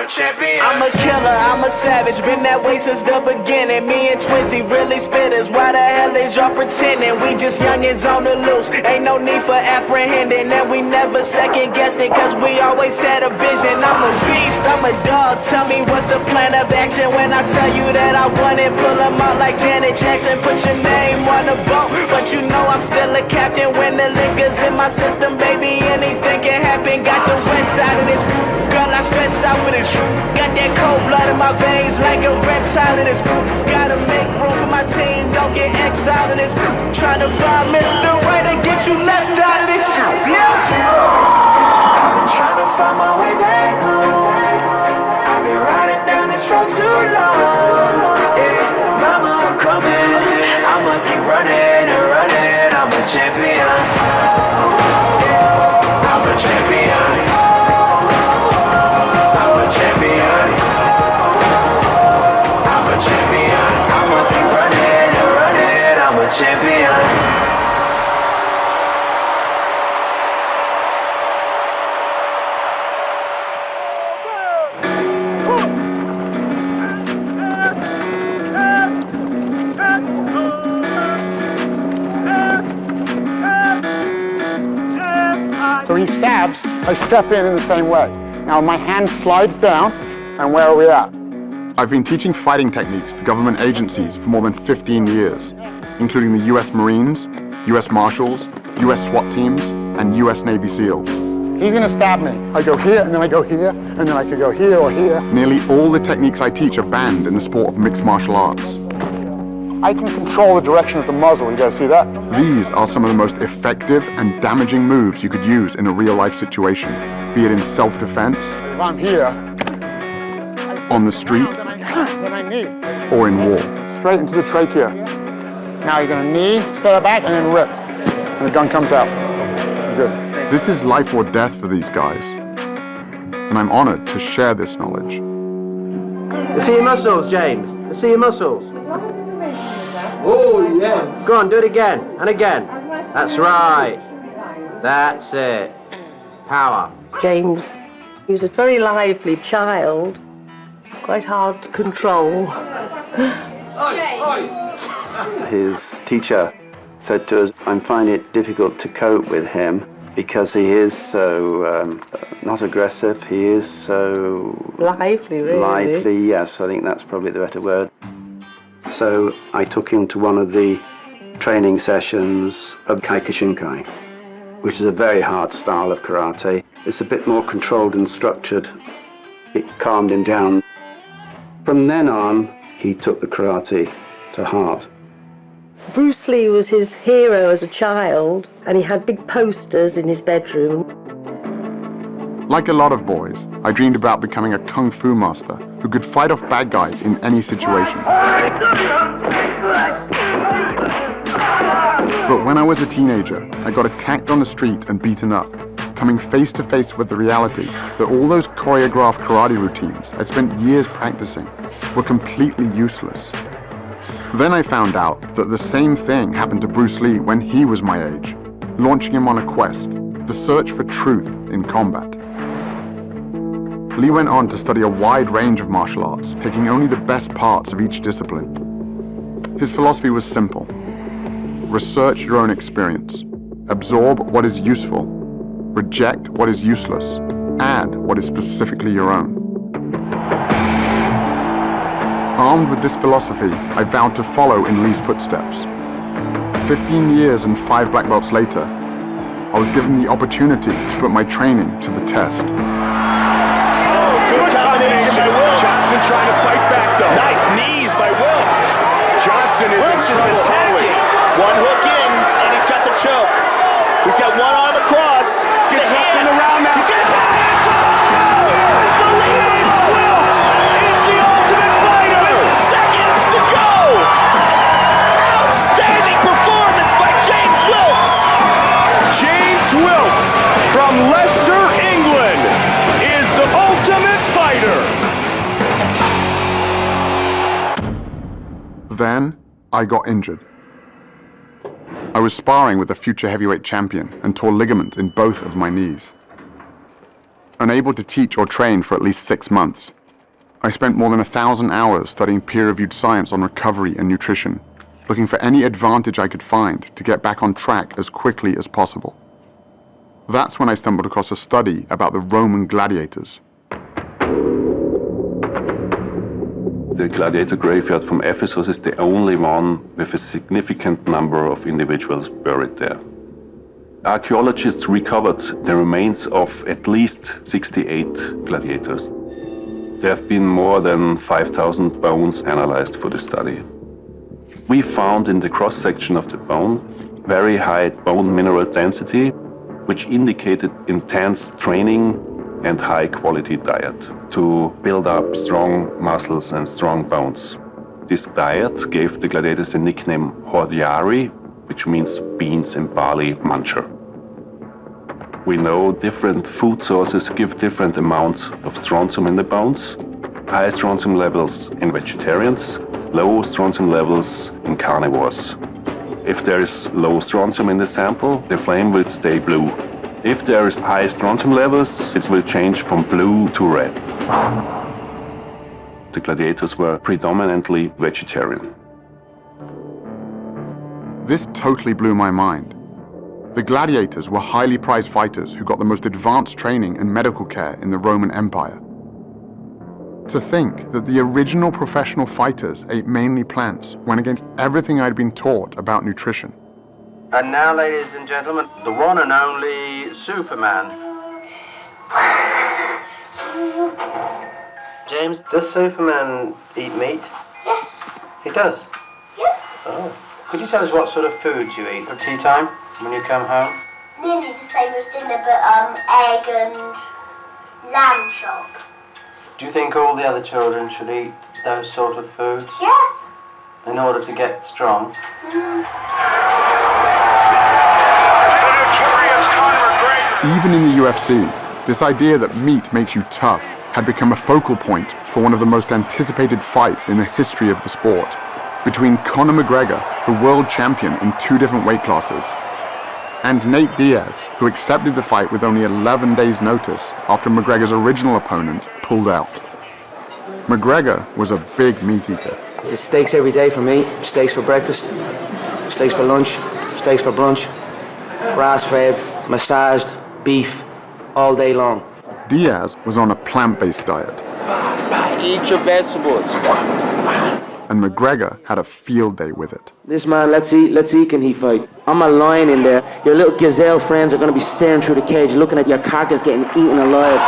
a champion. I'm a killer, I'm a savage, been that way since the beginning. Me and Twizzy really spitters, why the hell is y'all pretending? We just youngins on the loose, ain't no need for apprehending. And we never second guessed it, cause we always had a vision. I'm a beast, I'm a dog, tell me what's the plan of action? When I tell you that I want it, pull them out like Janet Jackson. Put your name on the boat, but you know I'm still a captain. When the liquor's in my system, baby, anything can happen. Got the west side of this, girl, I stress out for this. Got that cold blood in my veins like a reptile in this group. Gotta make room for my team, don't get exiled in this group. Trying to find Mr. Right to get you left out of this shit. Yeah. I've been trying to find my way back home. I've been riding down this road too long. Yeah, mama, I'm coming. I'ma keep running and running. I'm a champion. Yeah, I'm a champion. I'm a champion. I'm a champion. I'ma keep running and running. I'm a champion. So he stabs, I step in the same way. Now my hand slides down, and where are we at? I've been teaching fighting techniques to government agencies for more than 15 years, including the US Marines, US Marshals, US SWAT teams, and US Navy SEALs. He's gonna stab me. I go here, and then I go here, and then I could go here or here. Nearly all the techniques I teach are banned in the sport of mixed martial arts. I can control the direction of the muzzle, you guys see that? These are some of the most effective and damaging moves you could use in a real-life situation, be it in self-defense, If I'm here, on the street, then I knee. or in war. Straight into the trachea. Now you're gonna knee, step back, and then rip. And the gun comes out. Good. This is life or death for these guys, and I'm honored to share this knowledge. Let's see your muscles, James. Let's see your muscles. Oh, yes. Go on, do it again and again. That's right. That's it. Power. James, he was a very lively child, quite hard to control. His teacher said to us, I'm finding it difficult to cope with him because he is so not aggressive, he is so Lively, really. lively, yes, I think that's probably the better word. So I took him to one of the training sessions of Kyokushinkai, which is a very hard style of karate. It's a bit more controlled and structured. It calmed him down. From then on, he took the karate to heart. Bruce Lee was his hero as a child, and he had big posters in his bedroom. Like a lot of boys, I dreamed about becoming a kung fu master who could fight off bad guys in any situation. But when I was a teenager, I got attacked on the street and beaten up, coming face to face with the reality that all those choreographed karate routines I'd spent years practicing were completely useless. Then I found out that the same thing happened to Bruce Lee when he was my age, launching him on a quest, the search for truth in combat. Lee went on to study a wide range of martial arts, taking only the best parts of each discipline. His philosophy was simple. Research your own experience, absorb what is useful, reject what is useless, add what is specifically your own. Armed with this philosophy, I vowed to follow in Lee's footsteps. 15 years and 5 black belts later, I was given the opportunity to put my training to the test. Good combination by Wilkes. Johnson trying to fight back, though. Nice knees by Wilkes. Johnson is in trouble early. One hook in, and he's got the choke. He's got one arm across. Gets up and around now. He's got the Wilkes is the ultimate fighter. With seconds to go. Outstanding performance by James Wilkes. James Wilkes from Leicester, England, is the ultimate fighter. Then, I got injured. I was sparring with a future heavyweight champion and tore ligaments in both of my knees. unable to teach or train for at least 6 months. I spent more than 1,000 hours studying peer-reviewed science on recovery and nutrition, looking for any advantage I could find to get back on track as quickly as possible. That's when I stumbled across a study about the Roman gladiators. The gladiator graveyard from Ephesus is the only one with a significant number of individuals buried there. Archaeologists recovered the remains of at least 68 gladiators. There have been more than 5,000 bones analyzed for the study. We found in the cross-section of the bone very high bone mineral density, which indicated intense training and high-quality diet to build up strong muscles and strong bones. This diet gave the gladiators the nickname hordeari, which means beans and barley muncher. We know different food sources give different amounts of strontium in the bones. High strontium levels in vegetarians, low strontium levels in carnivores. If there is low strontium in the sample, the flame will stay blue. If there is high strontium levels, it will change from blue to red. The gladiators were predominantly vegetarian. This totally blew my mind. The gladiators were highly prized fighters who got the most advanced training and medical care in the Roman Empire. To think that the original professional fighters ate mainly plants went against everything I'd been taught about nutrition. And now, ladies and gentlemen, the one and only Superman. James, does Superman eat meat? Yes. He does? Yeah. Oh. Could you tell us what sort of foods you eat at tea time when you come home? Nearly the same as dinner, but egg and lamb chop. Do you think all the other children should eat those sort of foods? Yes. In order to get strong? Even in the UFC, this idea that meat makes you tough had become a focal point for one of the most anticipated fights in the history of the sport, between Conor McGregor, the world champion in 2 different weight classes, and Nate Diaz, who accepted the fight with only 11 days' notice after McGregor's original opponent pulled out. McGregor was a big meat eater. It's steaks every day for me. Steaks for breakfast, steaks for lunch, steaks for brunch, grass-fed, massaged, beef, all day long. Diaz was on a plant-based diet. Eat your vegetables. And McGregor had a field day with it. This man, let's see, can he fight? I'm a lion in there. Your little gazelle friends are going to be staring through the cage, looking at your carcass getting eaten alive.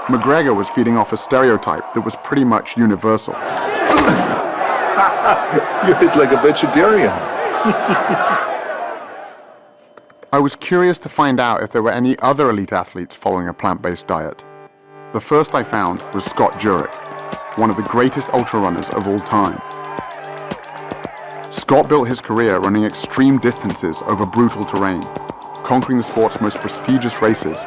McGregor was feeding off a stereotype that was pretty much universal. You eat like a vegetarian. I was curious to find out if there were any other elite athletes following a plant-based diet. The first I found was Scott Jurek, one of the greatest ultra-runners of all time. Scott built his career running extreme distances over brutal terrain, conquering the sport's most prestigious races,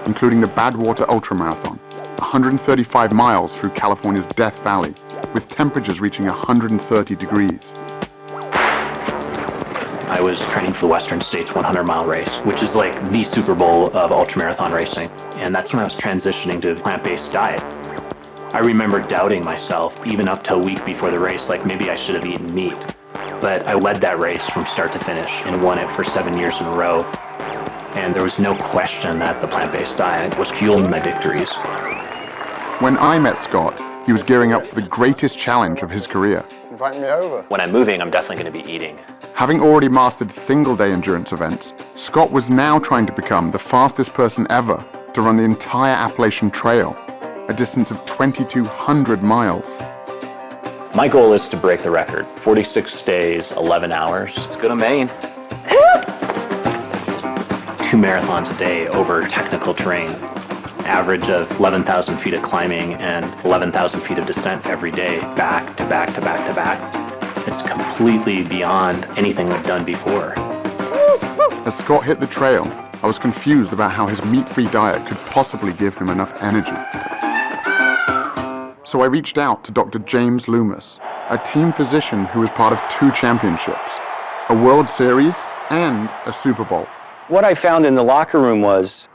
including the Badwater Ultramarathon, 135 miles through California's Death Valley, with temperatures reaching 130 degrees. I was training for the Western States 100-mile race, which is like the Super Bowl of ultramarathon racing. And that's when I was transitioning to a plant-based diet. I remember doubting myself, even up to a week before the race, like maybe I should have eaten meat. But I led that race from start to finish and won it for 7 years in a row. And there was no question that the plant-based diet was fueling my victories. When I met Scott, he was gearing up for the greatest challenge of his career. Invite me over. When I'm moving, I'm definitely going to be eating. Having already mastered single-day endurance events, Scott was now trying to become the fastest person ever to run the entire Appalachian Trail, a distance of 2,200 miles. My goal is to break the record. 46 days, 11 hours. Let's go to Maine. 2 marathons a day over technical terrain. Average of 11,000 feet of climbing and 11,000 feet of descent every day, back to back to back to back. It's completely beyond anything I've done before. As Scott hit the trail, I was confused about how his meat-free diet could possibly give him enough energy. So I reached out to Dr. James Loomis, a team physician who was part of 2 championships, a World Series and a Super Bowl. What I found in the locker room was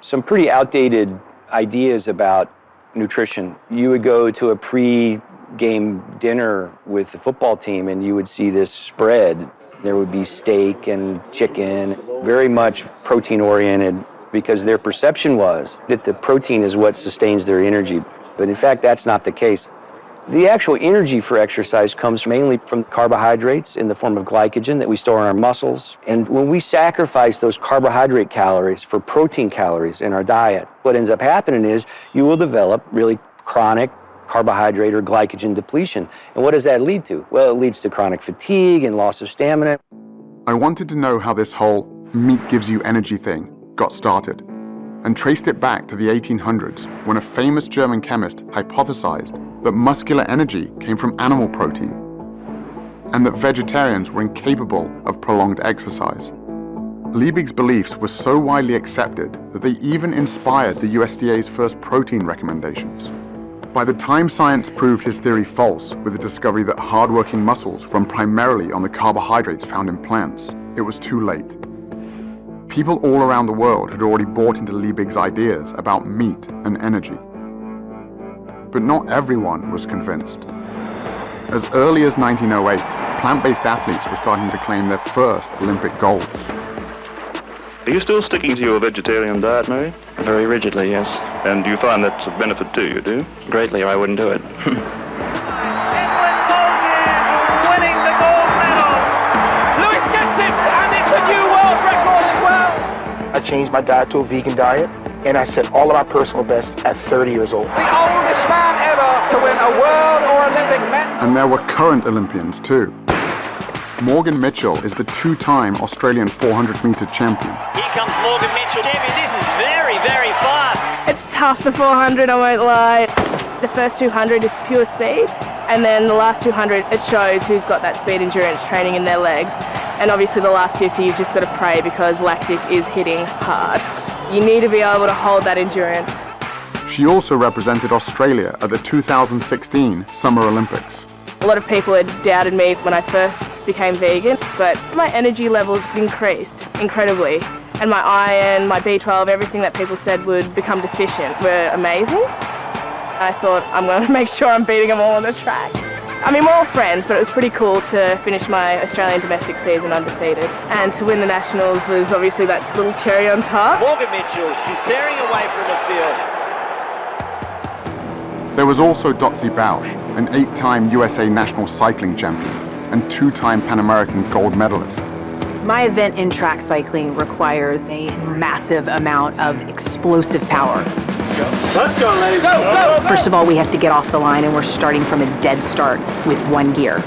some pretty outdated ideas about nutrition. You would go to a pre-game dinner with the football team and you would see this spread. There would be steak and chicken, very much protein-oriented, because their perception was that the protein is what sustains their energy. But in fact, that's not the case. The actual energy for exercise comes mainly from carbohydrates in the form of glycogen that we store in our muscles. And when we sacrifice those carbohydrate calories for protein calories in our diet, what ends up happening is you will develop really chronic carbohydrate or glycogen depletion. And what does that lead to? Well, it leads to chronic fatigue and loss of stamina. I wanted to know how this whole meat gives you energy thing got started, and traced it back to the 1800s when a famous German chemist hypothesized that muscular energy came from animal protein and that vegetarians were incapable of prolonged exercise. Liebig's beliefs were so widely accepted that they even inspired the USDA's first protein recommendations. By the time science proved his theory false with the discovery that hardworking muscles run primarily on the carbohydrates found in plants, it was too late. People all around the world had already bought into Liebig's ideas about meat and energy. But not everyone was convinced. As early as 1908, plant-based athletes were starting to claim their first Olympic golds. Are you still sticking to your vegetarian diet, Mary? Very rigidly, yes. And do you find that's a benefit to you, do you? Greatly, or I wouldn't do it. Winning the gold medal. Lewis gets it, and it's a new world record as well. I changed my diet to a vegan diet, and I set all of my personal bests at 30 years old. The oldest man ever to win a world or Olympic medal. And there were current Olympians too. Morgan Mitchell is the two-time Australian 400-meter champion. Here comes Morgan Mitchell. Champion, this is very, very fast. It's tough, the 400, I won't lie. The first 200 is pure speed, and then the last 200, it shows who's got that speed endurance training in their legs. And obviously the last 50, you've just got to pray because lactic is hitting hard. You need to be able to hold that endurance. She also represented Australia at the 2016 Summer Olympics. A lot of people had doubted me when I first became vegan, but my energy levels increased incredibly. And my iron, my B12, everything that people said would become deficient were amazing. I thought, I'm going to make sure I'm beating them all on the track. I mean, we're all friends, but it was pretty cool to finish my Australian domestic season undefeated. And to win the Nationals was obviously that little cherry on top. Morgan Mitchell, she's tearing away from the field. There was also Dotsie Bausch, an 8-time USA national cycling champion and 2-time Pan American gold medalist. My event in track cycling requires a massive amount of explosive power. Let's go, ladies. Go. First of all, we have to get off the line, and we're starting from a dead start with one gear.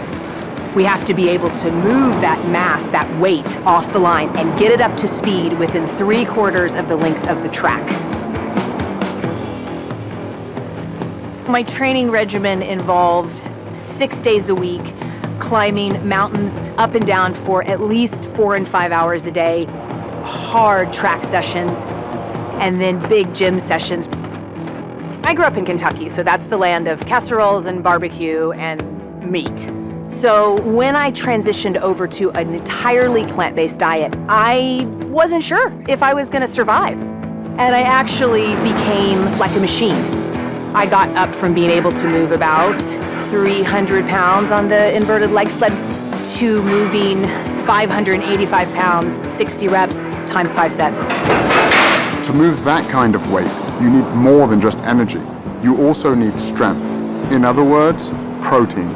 We have to be able to move that mass, that weight, off the line and get it up to speed within 3/4 of the length of the track. My training regimen involved 6 days a week, climbing mountains up and down for at least 4 and 5 hours a day, hard track sessions, and then big gym sessions. I grew up in Kentucky, so that's the land of casseroles and barbecue and meat. So when I transitioned over to an entirely plant-based diet, I wasn't sure if I was going to survive. And I actually became like a machine. I got up from being able to move about 300 pounds on the inverted leg sled to moving 585 pounds, 60 reps, times 5 sets. To move that kind of weight, you need more than just energy. You also need strength. In other words, protein.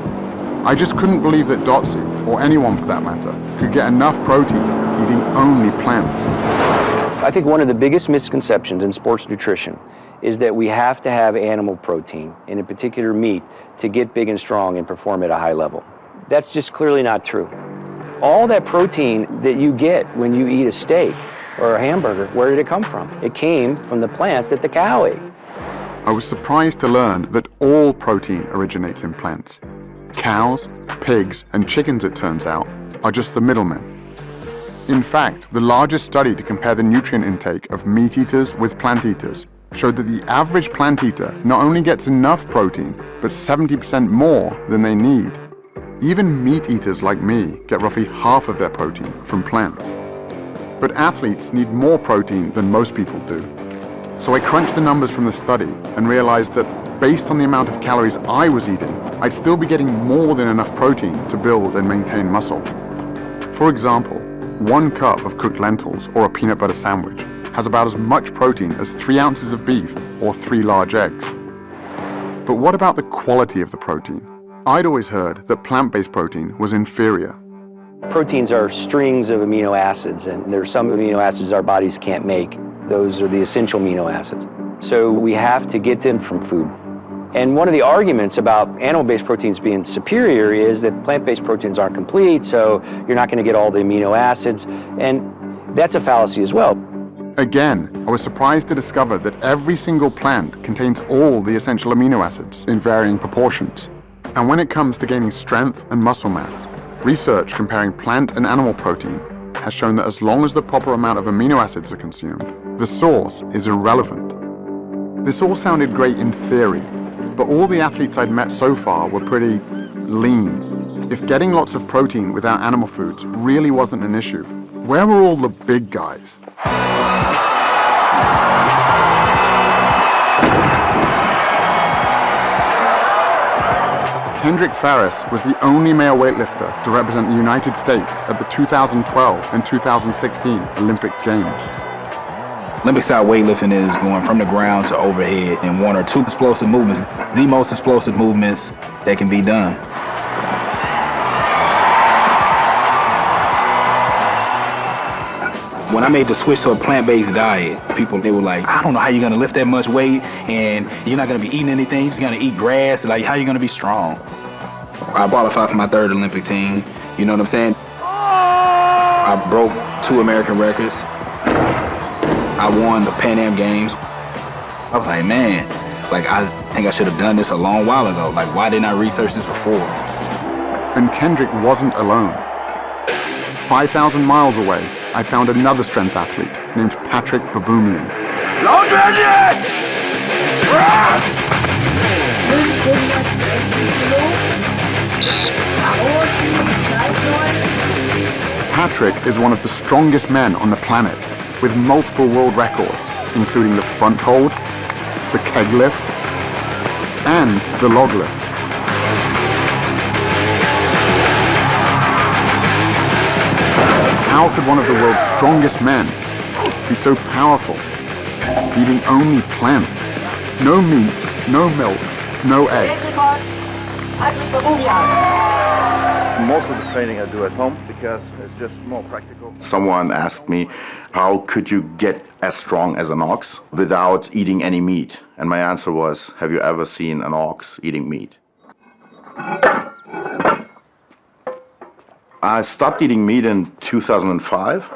I just couldn't believe that Dotsie, or anyone for that matter, could get enough protein eating only plants. I think one of the biggest misconceptions in sports nutrition is that we have to have animal protein, and in particular meat, to get big and strong and perform at a high level. That's just clearly not true. All that protein that you get when you eat a steak or a hamburger, where did it come from? It came from the plants that the cow ate. I was surprised to learn that all protein originates in plants. Cows, pigs, and chickens, it turns out, are just the middlemen. In fact, the largest study to compare the nutrient intake of meat eaters with plant eaters showed that the average plant eater not only gets enough protein, but 70% more than they need. Even meat eaters like me get roughly half of their protein from plants. But athletes need more protein than most people do. So I crunched the numbers from the study and realized that based on the amount of calories I was eating, I'd still be getting more than enough protein to build and maintain muscle. For example, 1 cup of cooked lentils or a peanut butter sandwich has about as much protein as 3 ounces of beef or 3 large eggs. But what about the quality of the protein? I'd always heard that plant-based protein was inferior. Proteins are strings of amino acids, and there's some amino acids our bodies can't make. Those are the essential amino acids. So we have to get them from food. And one of the arguments about animal-based proteins being superior is that plant-based proteins aren't complete, so you're not going to get all the amino acids, and that's a fallacy as well. Again, I was surprised to discover that every single plant contains all the essential amino acids in varying proportions. And when it comes to gaining strength and muscle mass, research comparing plant and animal protein has shown that as long as the proper amount of amino acids are consumed, the source is irrelevant. This all sounded great in theory, but all the athletes I'd met so far were pretty lean. If getting lots of protein without animal foods really wasn't an issue, where were all the big guys? Kendrick Farris was the only male weightlifter to represent the United States at the 2012 and 2016 Olympic Games. Olympic-style weightlifting is going from the ground to overhead in 1 or 2 explosive movements, the most explosive movements that can be done. When I made the switch to a plant-based diet, people, they were like, I don't know how you're going to lift that much weight, and you're not going to be eating anything, you're just going to eat grass, like, how are you going to be strong? I qualified for my 3rd Olympic team, you know what I'm saying? I broke 2 American records. I won the Pan Am Games. I was like, man, like, I think I should have done this a long while ago. Like, why didn't I research this before? And Kendrick wasn't alone. 5,000 miles away, I found another strength athlete named Patrick Baboumian. Long Bandits! Patrick is one of the strongest men on the planet, with multiple world records, including the front hold, the keg lift, and the log lift. How could one of the world's strongest men be so powerful, eating only plants? No meat, no milk, no eggs. Most of the training I do at home because it's just more practical. Someone asked me, how could you get as strong as an ox without eating any meat? And my answer was, have you ever seen an ox eating meat? I stopped eating meat in 2005.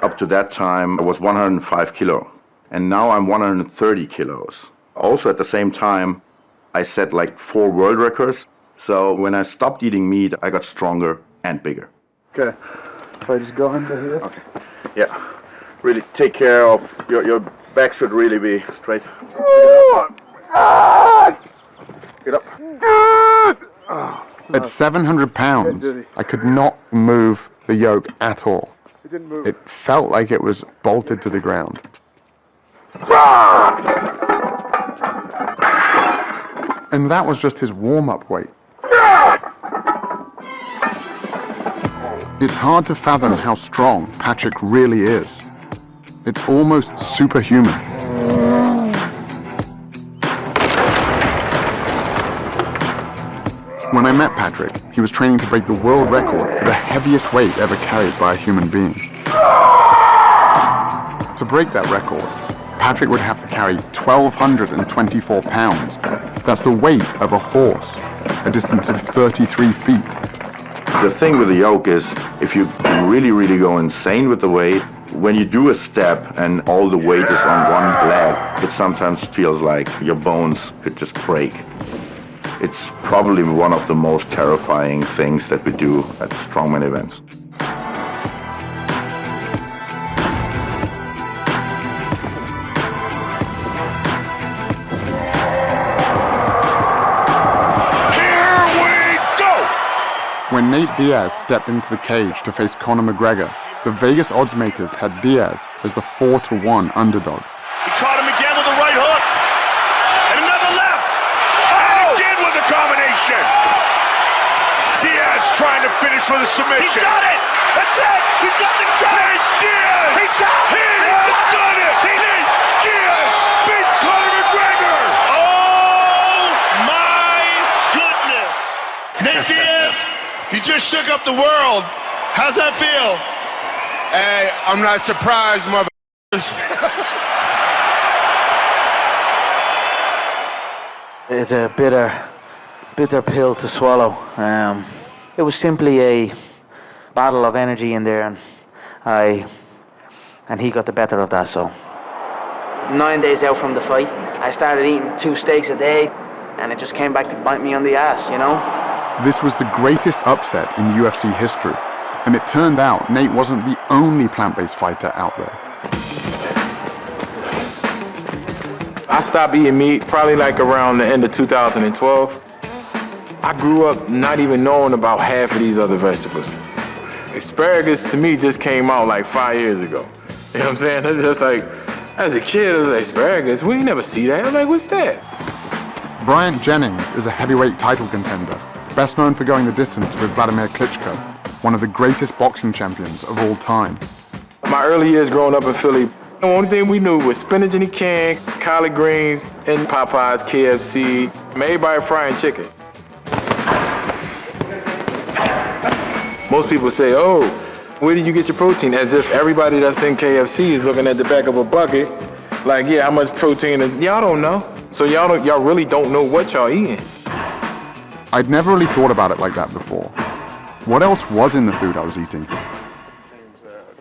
Up to that time, I was 105 kilo. And now I'm 130 kilos. Also at the same time, I set like 4 world records. So when I stopped eating meat, I got stronger and bigger. Okay, so I just go under here. Okay, yeah. Really take care of, your back should really be straight. Get up. At 700 pounds, I could not move the yoke at all. It felt like it was bolted to the ground. And that was just his warm-up weight. It's hard to fathom how strong Patrick really is. It's almost superhuman. When I met Patrick, he was training to break the world record for the heaviest weight ever carried by a human being. To break that record, Patrick would have to carry 1,224 pounds. That's the weight of a horse, a distance of 33 feet. The thing with the yoke is, if you really, really go insane with the weight, when you do a step and all the weight is on one leg, it sometimes feels like your bones could just break. It's probably one of the most terrifying things that we do at strongman events. When Nate Diaz stepped into the cage to face Conor McGregor, the Vegas oddsmakers had Diaz as the 4-1 underdog. He caught him again with a trying to finish with a submission. He's got it! That's it! He's got the shot! Nate Diaz! He's got it! He has done it! Nate Diaz beats Conor McGregor! Oh my goodness! Nate Diaz, you just shook up the world. How's that feel? Hey, I'm not surprised, mother. It's a bitter pill to swallow. It was simply a battle of energy in there, and he got the better of that. So 9 days out from the fight, I started eating 2 steaks a day, and it just came back to bite me on the ass, you know? This was the greatest upset in UFC history, and it turned out Nate wasn't the only plant-based fighter out there. I stopped eating meat probably like around the end of 2012. I grew up not even knowing about half of these other vegetables. Asparagus to me just came out like 5 years ago. You know what I'm saying? It's just like, as a kid, it was like, asparagus, we never see that. I'm like, what's that? Bryant Jennings is a heavyweight title contender, best known for going the distance with Vladimir Klitschko, one of the greatest boxing champions of all time. My early years growing up in Philly, the only thing we knew was spinach in a can, collard greens, and Popeyes, KFC, made by frying chicken. Most people say, oh, where did you get your protein? As if everybody that's in KFC is looking at the back of a bucket, like, yeah, how much protein is, y'all don't know. So y'all really don't know what y'all eating. I'd never really thought about it like that before. What else was in the food I was eating?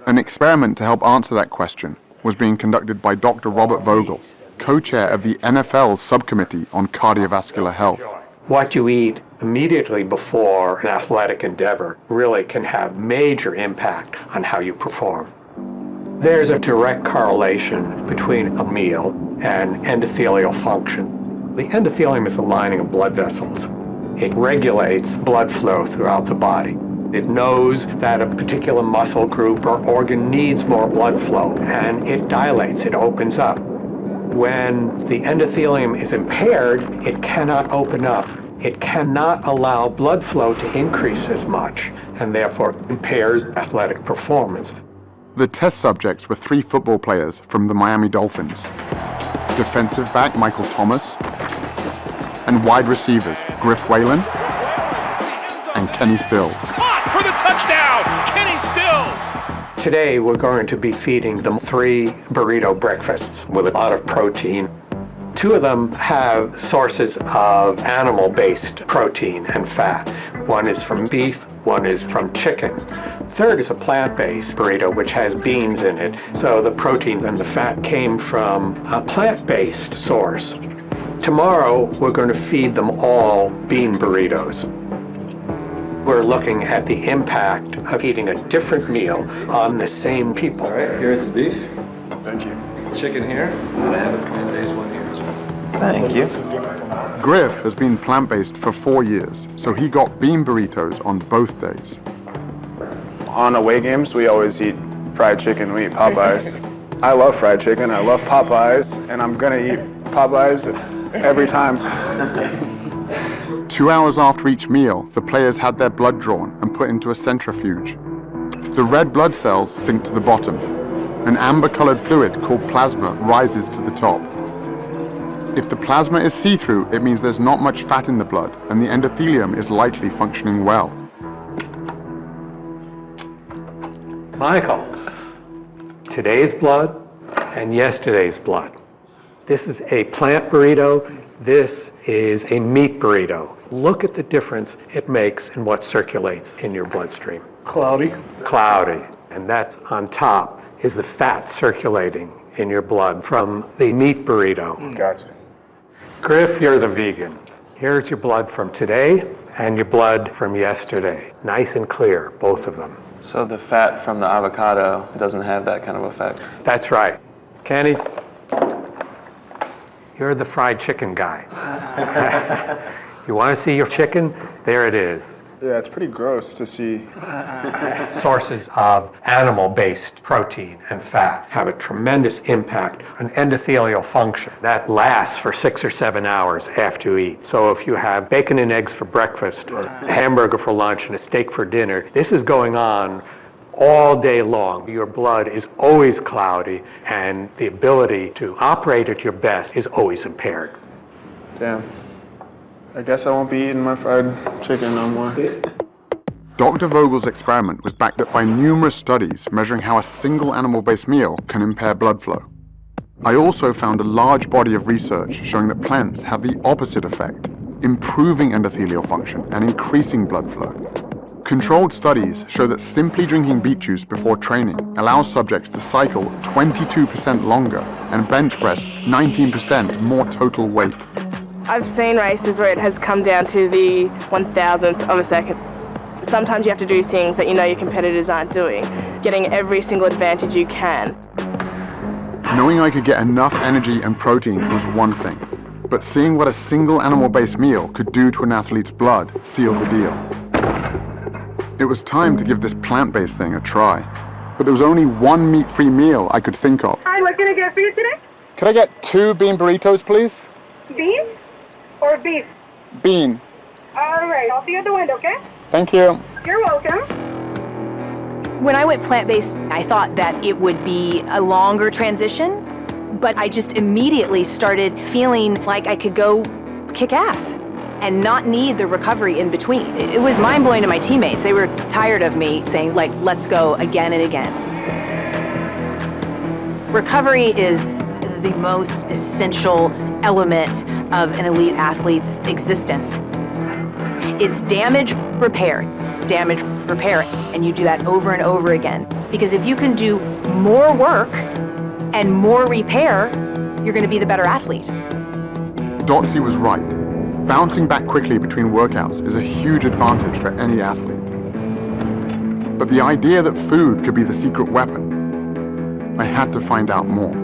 An experiment to help answer that question was being conducted by Dr. Robert Vogel, co-chair of the NFL's subcommittee on cardiovascular health. What you eat immediately before an athletic endeavor really can have major impact on how you perform. There's a direct correlation between a meal and endothelial function. The endothelium is the lining of blood vessels. It regulates blood flow throughout the body. It knows that a particular muscle group or organ needs more blood flow, and it dilates, it opens up. When the endothelium is impaired, it cannot open up. It cannot allow blood flow to increase as much, and therefore impairs athletic performance. The test subjects were 3 football players from the Miami Dolphins, defensive back Michael Thomas, and wide receivers Griff Whalen and Kenny Stills. For the touchdown, Kenny Stills! Today we're going to be feeding them 3 burrito breakfasts with a lot of protein. 2 of them have sources of animal-based protein and fat. One is from beef, one is from chicken. Third is a plant-based burrito which has beans in it. So the protein and the fat came from a plant-based source. Tomorrow we're going to feed them all bean burritos. We're looking at the impact of eating a different meal on the same people. All right, here's the beef. Thank you. Chicken here, and I have a plant-based one here as well. Thank you. Griff has been plant-based for 4 years, so he got bean burritos on both days. On away games, we always eat fried chicken. We eat Popeyes. I love fried chicken. I love Popeyes, and I'm gonna eat Popeyes every time. 2 hours after each meal, the players had their blood drawn and put into a centrifuge. The red blood cells sink to the bottom. An amber-colored fluid called plasma rises to the top. If the plasma is see-through, it means there's not much fat in the blood, and the endothelium is likely functioning well. Michael, today's blood and yesterday's blood. This is a plant burrito. This is a meat burrito. Look at the difference it makes in what circulates in your bloodstream. Cloudy. Cloudy. And that's on top is the fat circulating in your blood from the meat burrito. Gotcha. Griff, you're the vegan. Here's your blood from today and your blood from yesterday. Nice and clear, both of them. So the fat from the avocado doesn't have that kind of effect? That's right. Kenny, you're the fried chicken guy. You want to see your chicken? There it is. Yeah, it's pretty gross to see. Sources of animal-based protein and fat have a tremendous impact on endothelial function. That lasts for 6 or 7 hours after you eat. So if you have bacon and eggs for breakfast, or a hamburger for lunch and a steak for dinner, this is going on all day long. Your blood is always cloudy, and the ability to operate at your best is always impaired. Damn. I guess I won't be eating my fried chicken no more. Dr. Vogel's experiment was backed up by numerous studies measuring how a single animal-based meal can impair blood flow. I also found a large body of research showing that plants have the opposite effect, improving endothelial function and increasing blood flow. Controlled studies show that simply drinking beet juice before training allows subjects to cycle 22% longer and bench press 19% more total weight. I've seen races where it has come down to the 1,000th of a second. Sometimes you have to do things that you know your competitors aren't doing, getting every single advantage you can. Knowing I could get enough energy and protein was one thing, but seeing what a single animal-based meal could do to an athlete's blood sealed the deal. It was time to give this plant-based thing a try, but there was only one meat-free meal I could think of. Hi, what can I get for you today? Could I get 2 bean burritos, please? Bean or beef? Bean. All right, I'll see you at the window, okay? Thank you. You're welcome. When I went plant-based, I thought that it would be a longer transition, but I just immediately started feeling like I could go kick ass and not need the recovery in between. It was mind-blowing to my teammates. They were tired of me saying, like, let's go again and again. Recovery is the most essential element of an elite athlete's existence. It's damage repair, and you do that over and over again. Because if you can do more work and more repair, you're going to be the better athlete. Dotsy was right. Bouncing back quickly between workouts is a huge advantage for any athlete. But the idea that food could be the secret weapon, I had to find out more.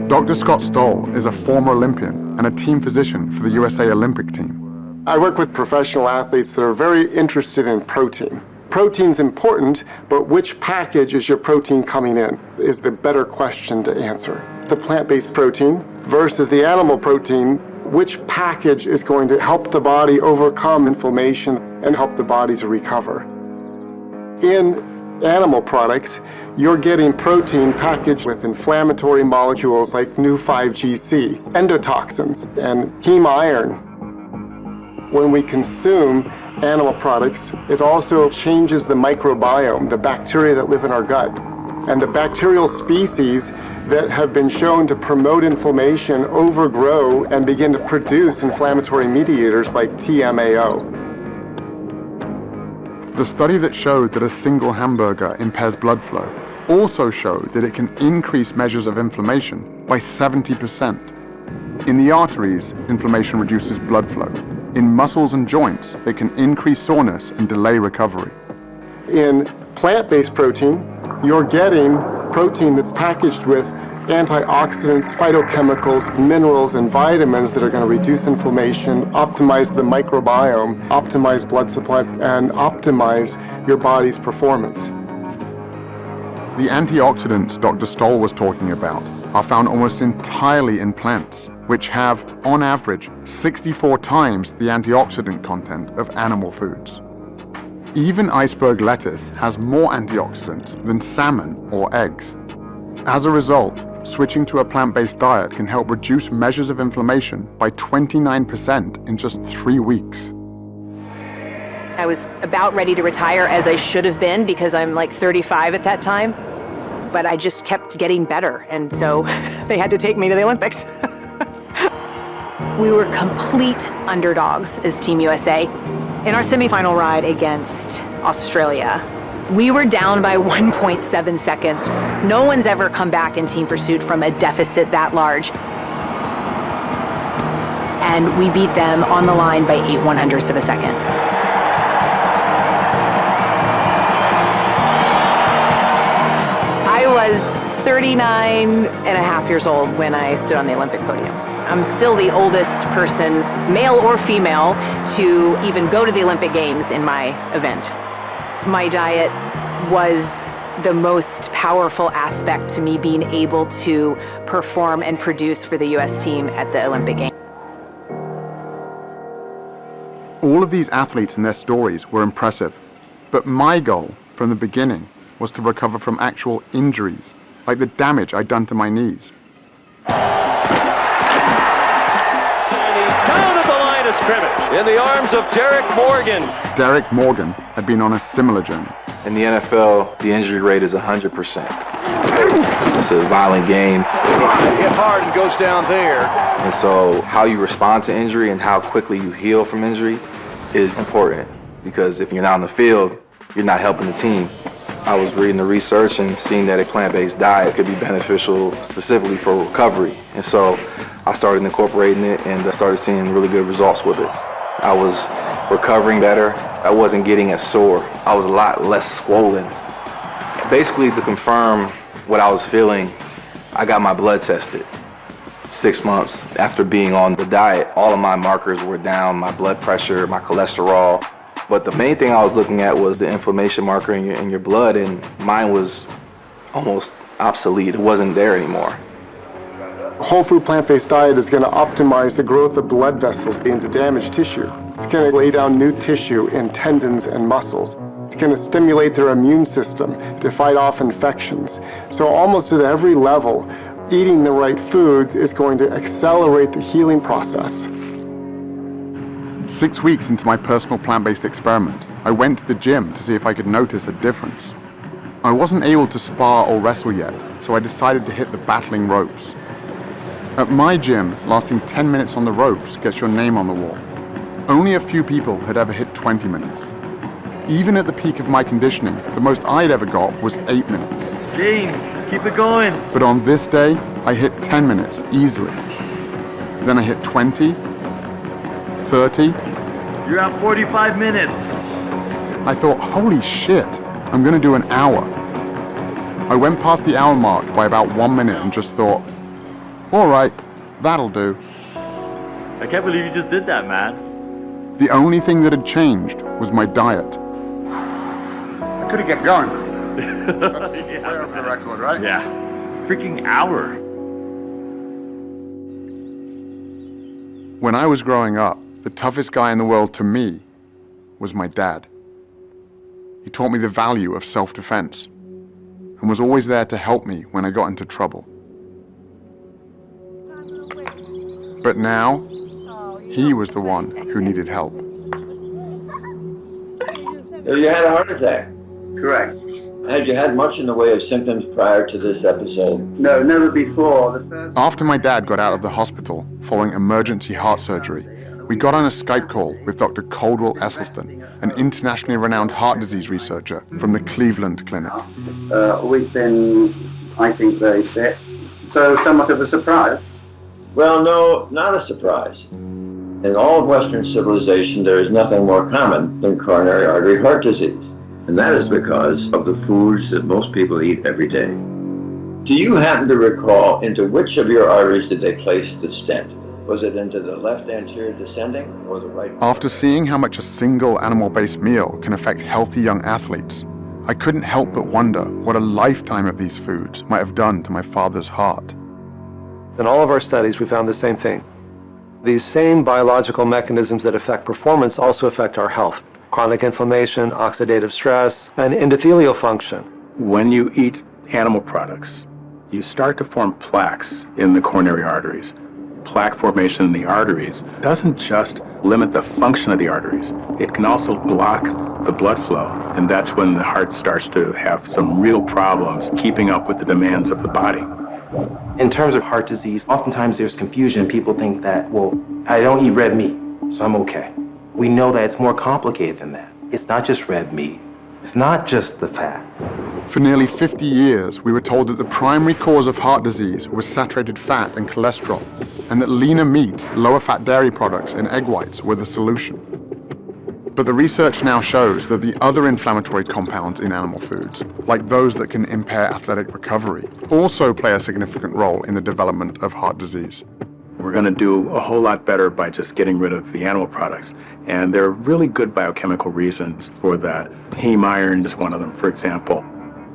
Dr. Scott Stoll is a former Olympian and a team physician for the USA Olympic team. I work with professional athletes that are very interested in protein. Protein's important, but which package is your protein coming in is the better question to answer. The plant-based protein versus the animal protein, which package is going to help the body overcome inflammation and help the body to recover? In animal products, you're getting protein packaged with inflammatory molecules like new 5-GC, endotoxins, and heme iron. When we consume animal products, it also changes the microbiome, the bacteria that live in our gut. And the bacterial species that have been shown to promote inflammation overgrow and begin to produce inflammatory mediators like TMAO. The study that showed that a single hamburger impairs blood flow also showed that it can increase measures of inflammation by 70%. In the arteries, inflammation reduces blood flow. In muscles and joints, it can increase soreness and delay recovery. In plant-based protein, you're getting protein that's packaged with antioxidants, phytochemicals, minerals, and vitamins that are going to reduce inflammation, optimize the microbiome, optimize blood supply, and optimize your body's performance. The antioxidants Dr. Stoll was talking about are found almost entirely in plants, which have, on average, 64 times the antioxidant content of animal foods. Even iceberg lettuce has more antioxidants than salmon or eggs. As a result, switching to a plant-based diet can help reduce measures of inflammation by 29% in just 3 weeks. I was about ready to retire, as I should have been, because I'm like 35 at that time. But I just kept getting better, and so they had to take me to the Olympics. We were complete underdogs as Team USA. In our semifinal ride against Australia, we were down by 1.7 seconds. No one's ever come back in team pursuit from a deficit that large. And we beat them on the line by 8/100ths of a second. I was 39 and a half years old when I stood on the Olympic podium. I'm still the oldest person, male or female, to even go to the Olympic Games in my event. My diet was the most powerful aspect to me being able to perform and produce for the US team at the Olympic Games. All of these athletes and their stories were impressive, but my goal from the beginning was to recover from actual injuries, like the damage I'd done to my knees. Down at the line of scrimmage in the arms of Derek Morgan. Derek Morgan had been on a similar journey. In the NFL, the injury rate is 100%. It's a violent game. Hit hard and goes down there. And so how you respond to injury and how quickly you heal from injury is important, because if you're not on the field, you're not helping the team. I was reading the research and seeing that a plant-based diet could be beneficial specifically for recovery. And so I started incorporating it, and I started seeing really good results with it. I was recovering better. I wasn't getting as sore. I was a lot less swollen. Basically, to confirm what I was feeling, I got my blood tested. 6 months after being on the diet, all of my markers were down, my blood pressure, my cholesterol. But the main thing I was looking at was the inflammation marker in your blood, and mine was almost obsolete. It wasn't there anymore. A whole food plant-based diet is going to optimize the growth of blood vessels into damaged tissue. It's going to lay down new tissue in tendons and muscles. It's going to stimulate their immune system to fight off infections. So almost at every level, eating the right foods is going to accelerate the healing process. 6 weeks into my personal plant-based experiment, I went to the gym to see if I could notice a difference. I wasn't able to spar or wrestle yet, so I decided to hit the battling ropes. At my gym, lasting 10 minutes on the ropes gets your name on the wall. Only a few people had ever hit 20 minutes. Even at the peak of my conditioning, the most I'd ever got was 8 minutes. James, keep it going. But on this day, I hit 10 minutes easily. Then I hit 20, 30. You're at 45 minutes. I thought, holy shit, I'm gonna do an hour. I went past the hour mark by about 1 minute and just thought, all right, that'll do. I can't believe you just did that, man. The only thing that had changed was my diet. I could have kept going. That's fair for the record, right? Yeah. Freaking hour. When I was growing up, the toughest guy in the world to me was my dad. He taught me the value of self-defense and was always there to help me when I got into trouble. But now, he was the one who needed help. You had a heart attack? Correct. Had you had much in the way of symptoms prior to this episode? No, never before. After my dad got out of the hospital following emergency heart surgery, we got on a Skype call with Dr. Caldwell Esselstyn, an internationally renowned heart disease researcher from the Cleveland Clinic. Always been, I think, very fit. So somewhat of a surprise. Well, no, not a surprise. In all of Western civilization, there is nothing more common than coronary artery heart disease. And that is because of the foods that most people eat every day. Do you happen to recall into which of your arteries did they place the stent? Was it into the left anterior descending or the right? After seeing how much a single animal-based meal can affect healthy young athletes, I couldn't help but wonder what a lifetime of these foods might have done to my father's heart. In all of our studies, we found the same thing. These same biological mechanisms that affect performance also affect our health. Chronic inflammation, oxidative stress, and endothelial function. When you eat animal products, you start to form plaques in the coronary arteries. Plaque formation in the arteries doesn't just limit the function of the arteries, it can also block the blood flow, and that's when the heart starts to have some real problems keeping up with the demands of the body. In terms of heart disease, oftentimes there's confusion. People think that, well, I don't eat red meat, so I'm okay. We know that it's more complicated than that. It's not just red meat. It's not just the fat. For nearly 50 years, we were told that the primary cause of heart disease was saturated fat and cholesterol, and that leaner meats, lower fat dairy products, and egg whites were the solution. But the research now shows that the other inflammatory compounds in animal foods, like those that can impair athletic recovery, also play a significant role in the development of heart disease. We're going to do a whole lot better by just getting rid of the animal products. And there are really good biochemical reasons for that. Heme iron is one of them, for example.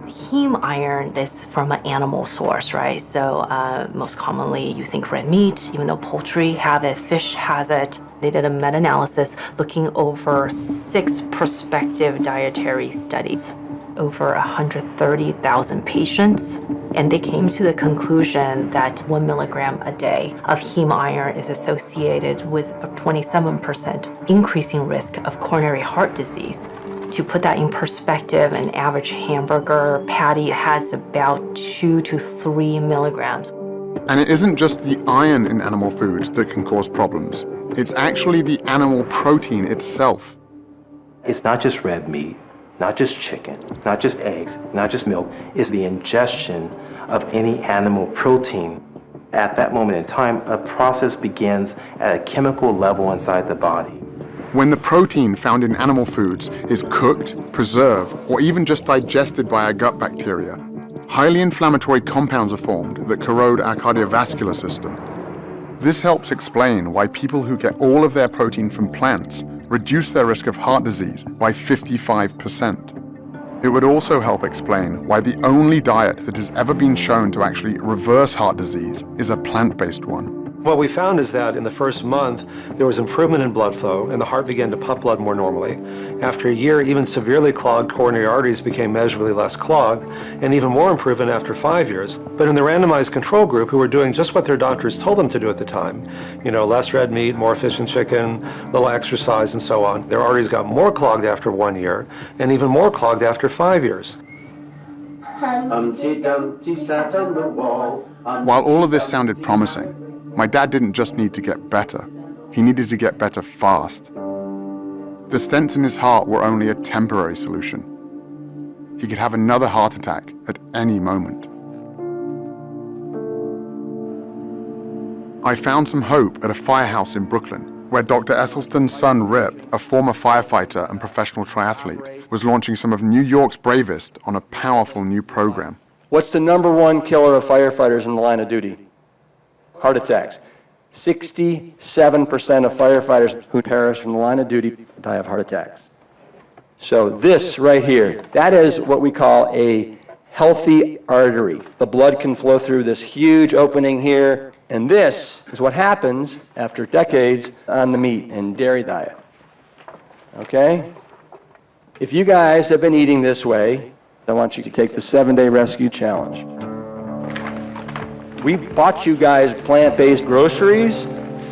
Heme iron is from an animal source, right? So most commonly you think red meat, even though poultry have it, fish has it. They did a meta-analysis looking over 6 prospective dietary studies, over 130,000 patients. And they came to the conclusion that 1 milligram a day of heme iron is associated with a 27% increasing risk of coronary heart disease. To put that in perspective, an average hamburger patty has about 2 to 3 milligrams. And it isn't just the iron in animal foods that can cause problems. It's actually the animal protein itself. It's not just red meat, not just chicken, not just eggs, not just milk. It's the ingestion of any animal protein. At that moment in time, a process begins at a chemical level inside the body. When the protein found in animal foods is cooked, preserved, or even just digested by our gut bacteria, highly inflammatory compounds are formed that corrode our cardiovascular system. This helps explain why people who get all of their protein from plants reduce their risk of heart disease by 55%. It would also help explain why the only diet that has ever been shown to actually reverse heart disease is a plant-based one. What we found is that in the first month, there was improvement in blood flow and the heart began to pump blood more normally. After a year, even severely clogged coronary arteries became measurably less clogged, and even more improvement after 5 years. But in the randomized control group, who were doing just what their doctors told them to do at the time, less red meat, more fish and chicken, little exercise and so on, their arteries got more clogged after 1 year and even more clogged after 5 years. Humpty Dumpty sat on the wall. While all of this sounded promising, my dad didn't just need to get better, he needed to get better fast. The stents in his heart were only a temporary solution. He could have another heart attack at any moment. I found some hope at a firehouse in Brooklyn, where Dr. Esselstyn's son Rip, a former firefighter and professional triathlete, was launching some of New York's bravest on a powerful new program. What's the #1 killer of firefighters in the line of duty? Heart attacks. 67% of firefighters who perish from the line of duty die of heart attacks. So this right here, that is what we call a healthy artery. The blood can flow through this huge opening here, and this is what happens after decades on the meat and dairy diet. Okay? If you guys have been eating this way, I want you to take the 7-day rescue challenge. We bought you guys plant-based groceries.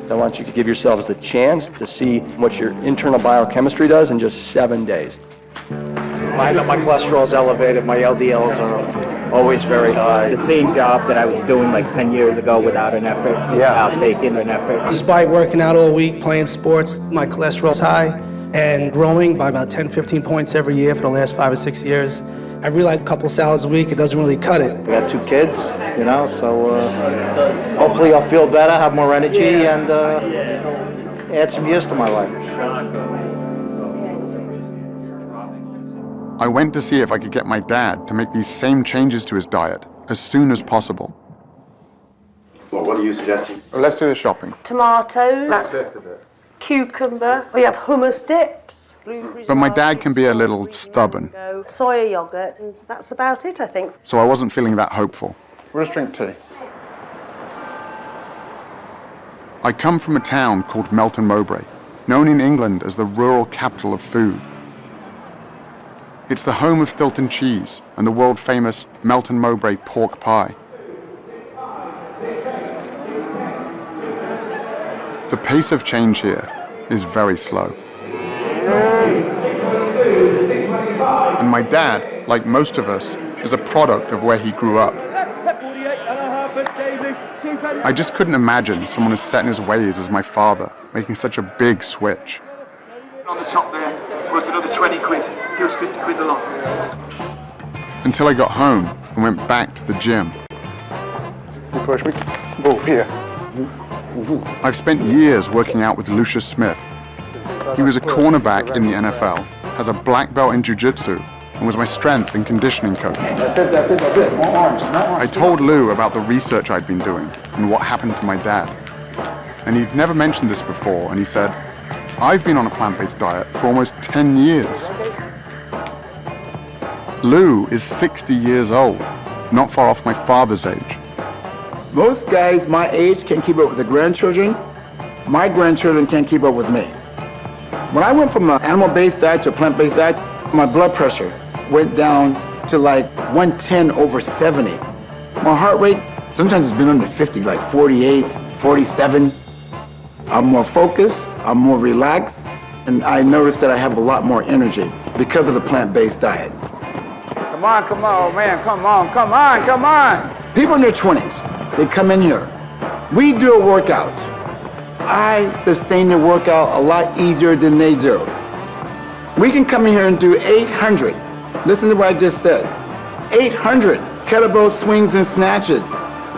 I want you to give yourselves the chance to see what your internal biochemistry does in just 7 days. My cholesterol is elevated. My LDLs are always very high. The same job that I was doing like 10 years ago without an effort, without taking an effort. Despite working out all week, playing sports, my cholesterol's high and growing by about 10, 15 points every year for the last 5 or 6 years. I realized a couple salads a week, it doesn't really cut it. I got 2 kids, so hopefully I'll feel better, have more energy, and add some years to my life. I went to see if I could get my dad to make these same changes to his diet as soon as possible. Well, what are you suggesting? Let's do the shopping. Tomatoes, cucumber, we have hummus dips. But my dad can be a little stubborn, Soya yogurt, and that's about it, I think. so I wasn't feeling that hopeful. Let's drink tea. I come from a town called Melton Mowbray, known in England as the rural capital of food. It's the home of Stilton cheese and the world-famous Melton Mowbray pork pie. The pace of change here is very slow. And my dad, like most of us, is a product of where he grew up. I just couldn't imagine someone as set in his ways as my father making such a big switch. On the top there, worth another 20 quid. Here's 50 quid a lot. Until I got home and went back to the gym. Push me. Oh, here. I've spent years working out with Lucius Smith, He was a cornerback in the NFL, has a black belt in jiu-jitsu, and was my strength and conditioning coach. That's it. More arms, more arms. I told Lou about the research I'd been doing and what happened to my dad. And he'd never mentioned this before, and he said, I've been on a plant-based diet for almost 10 years. Lou is 60 years old, not far off my father's age. Most guys my age can't keep up with the grandchildren. My grandchildren can't keep up with me. When I went from an animal-based diet to a plant-based diet, my blood pressure went down to like 110 over 70. My heart rate, sometimes it's been under 50, like 48, 47. I'm more focused, I'm more relaxed, and I noticed that I have a lot more energy because of the plant-based diet. Come on, man, come on. People in their 20s, they come in here. We do a workout. I sustain the workout a lot easier than they do. We can come in here and do 800. Listen to what I just said. 800 kettlebell swings and snatches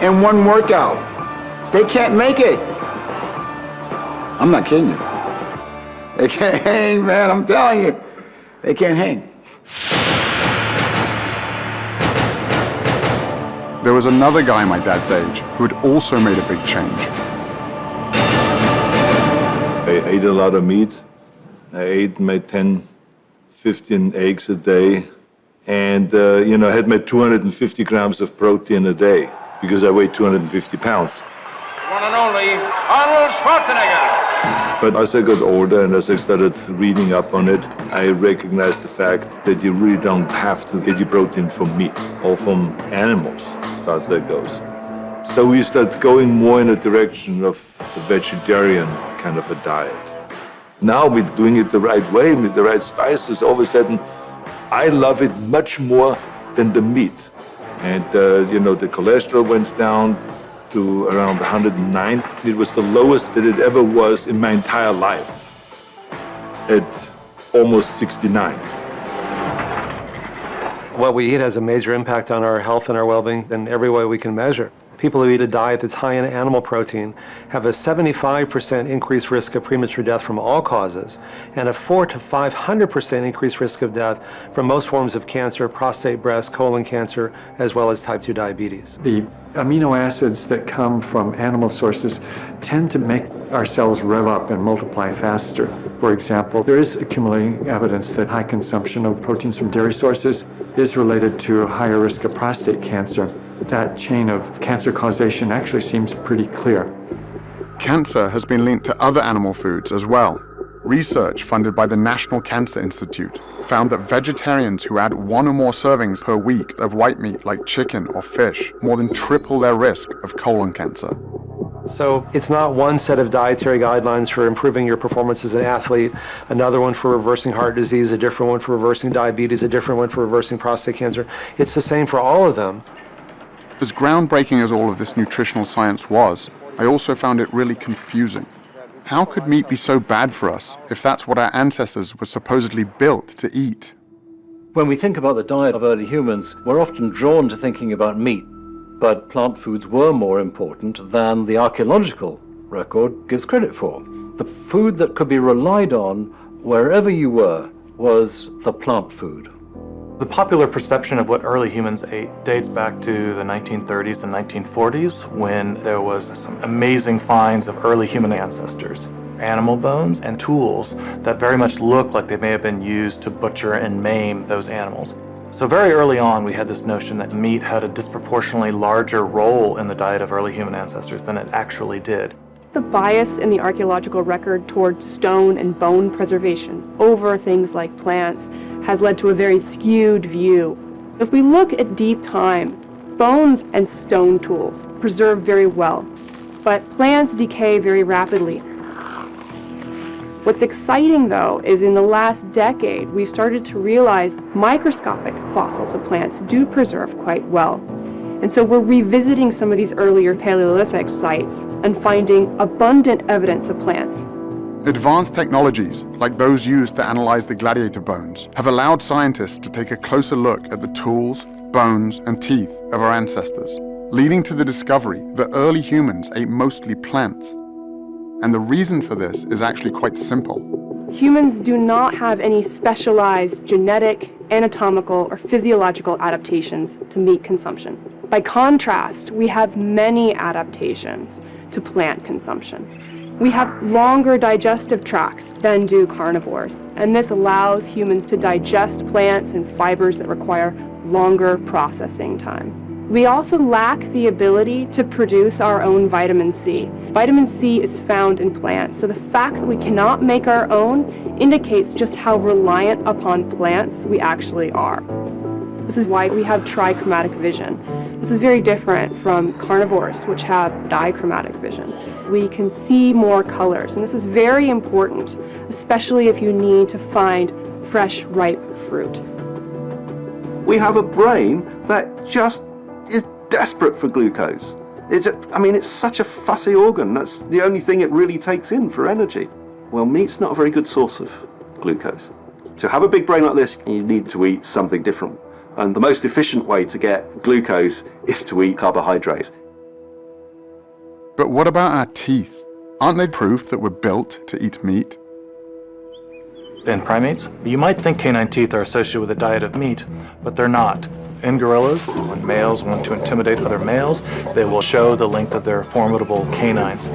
in one workout. They can't make it. I'm not kidding you. They can't hang, man, I'm telling you. They can't hang. There was another guy my dad's age who had also made a big change. I ate a lot of meat. I ate my 10, 15 eggs a day. And, I had my 250 grams of protein a day because I weighed 250 pounds. One and only Arnold Schwarzenegger. But as I got older and as I started reading up on it, I recognized the fact that you really don't have to get your protein from meat or from animals, as far as that goes. So we started going more in a direction of a vegetarian kind of a diet. Now we're doing it the right way, with the right spices. All of a sudden, I love it much more than the meat. And, the cholesterol went down to around 109. It was the lowest that it ever was in my entire life, at almost 69. What we eat has a major impact on our health and our well-being in every way we can measure. People who eat a diet that's high in animal protein have a 75% increased risk of premature death from all causes, and a 400 to 500% increased risk of death from most forms of cancer, prostate, breast, colon cancer, as well as type 2 diabetes. The amino acids that come from animal sources tend to make our cells rev up and multiply faster. For example, there is accumulating evidence that high consumption of proteins from dairy sources is related to a higher risk of prostate cancer. That chain of cancer causation actually seems pretty clear. Cancer has been linked to other animal foods as well. Research funded by the National Cancer Institute found that vegetarians who add 1 or more servings per week of white meat like chicken or fish more than triple their risk of colon cancer. So it's not one set of dietary guidelines for improving your performance as an athlete, another one for reversing heart disease, a different one for reversing diabetes, a different one for reversing prostate cancer. It's the same for all of them. As groundbreaking as all of this nutritional science was, I also found it really confusing. How could meat be so bad for us if that's what our ancestors were supposedly built to eat? When we think about the diet of early humans, we're often drawn to thinking about meat, but plant foods were more important than the archaeological record gives credit for. The food that could be relied on wherever you were was the plant food. The popular perception of what early humans ate dates back to the 1930s and 1940s, when there was some amazing finds of early human ancestors, animal bones and tools that very much look like they may have been used to butcher and maim those animals. So very early on, we had this notion that meat had a disproportionately larger role in the diet of early human ancestors than it actually did. The bias in the archaeological record towards stone and bone preservation over things like plants has led to a very skewed view. If we look at deep time, bones and stone tools preserve very well, but plants decay very rapidly. What's exciting, though, is in the last decade, we've started to realize microscopic fossils of plants do preserve quite well. And so we're revisiting some of these earlier Paleolithic sites and finding abundant evidence of plants. Advanced technologies, like those used to analyze the gladiator bones, have allowed scientists to take a closer look at the tools, bones, and teeth of our ancestors, leading to the discovery that early humans ate mostly plants. And the reason for this is actually quite simple. Humans do not have any specialized genetic, anatomical, or physiological adaptations to meat consumption. By contrast, we have many adaptations to plant consumption. We have longer digestive tracts than do carnivores, and this allows humans to digest plants and fibers that require longer processing time. We also lack the ability to produce our own vitamin C. Vitamin C is found in plants, so the fact that we cannot make our own indicates just how reliant upon plants we actually are. This is why we have trichromatic vision. This is very different from carnivores, which have dichromatic vision. We can see more colors, and this is very important, especially if you need to find fresh, ripe fruit. We have a brain that just is desperate for glucose. It's such a fussy organ. That's the only thing it really takes in for energy. Well, meat's not a very good source of glucose. To have a big brain like this, you need to eat something different. And the most efficient way to get glucose is to eat carbohydrates. But what about our teeth? Aren't they proof that we're built to eat meat? In primates, you might think canine teeth are associated with a diet of meat, but they're not. In gorillas, when males want to intimidate other males, they will show the length of their formidable canines.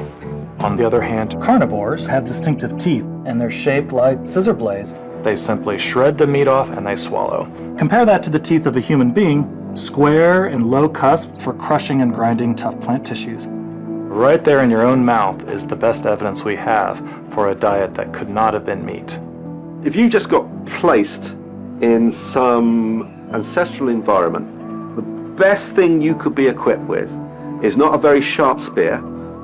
On the other hand, carnivores have distinctive teeth, and they're shaped like scissor blades. They simply shred the meat off and they swallow. Compare that to the teeth of a human being, square and low cusped for crushing and grinding tough plant tissues. Right there in your own mouth is the best evidence we have for a diet that could not have been meat. If you just got placed in some ancestral environment, the best thing you could be equipped with is not a very sharp spear.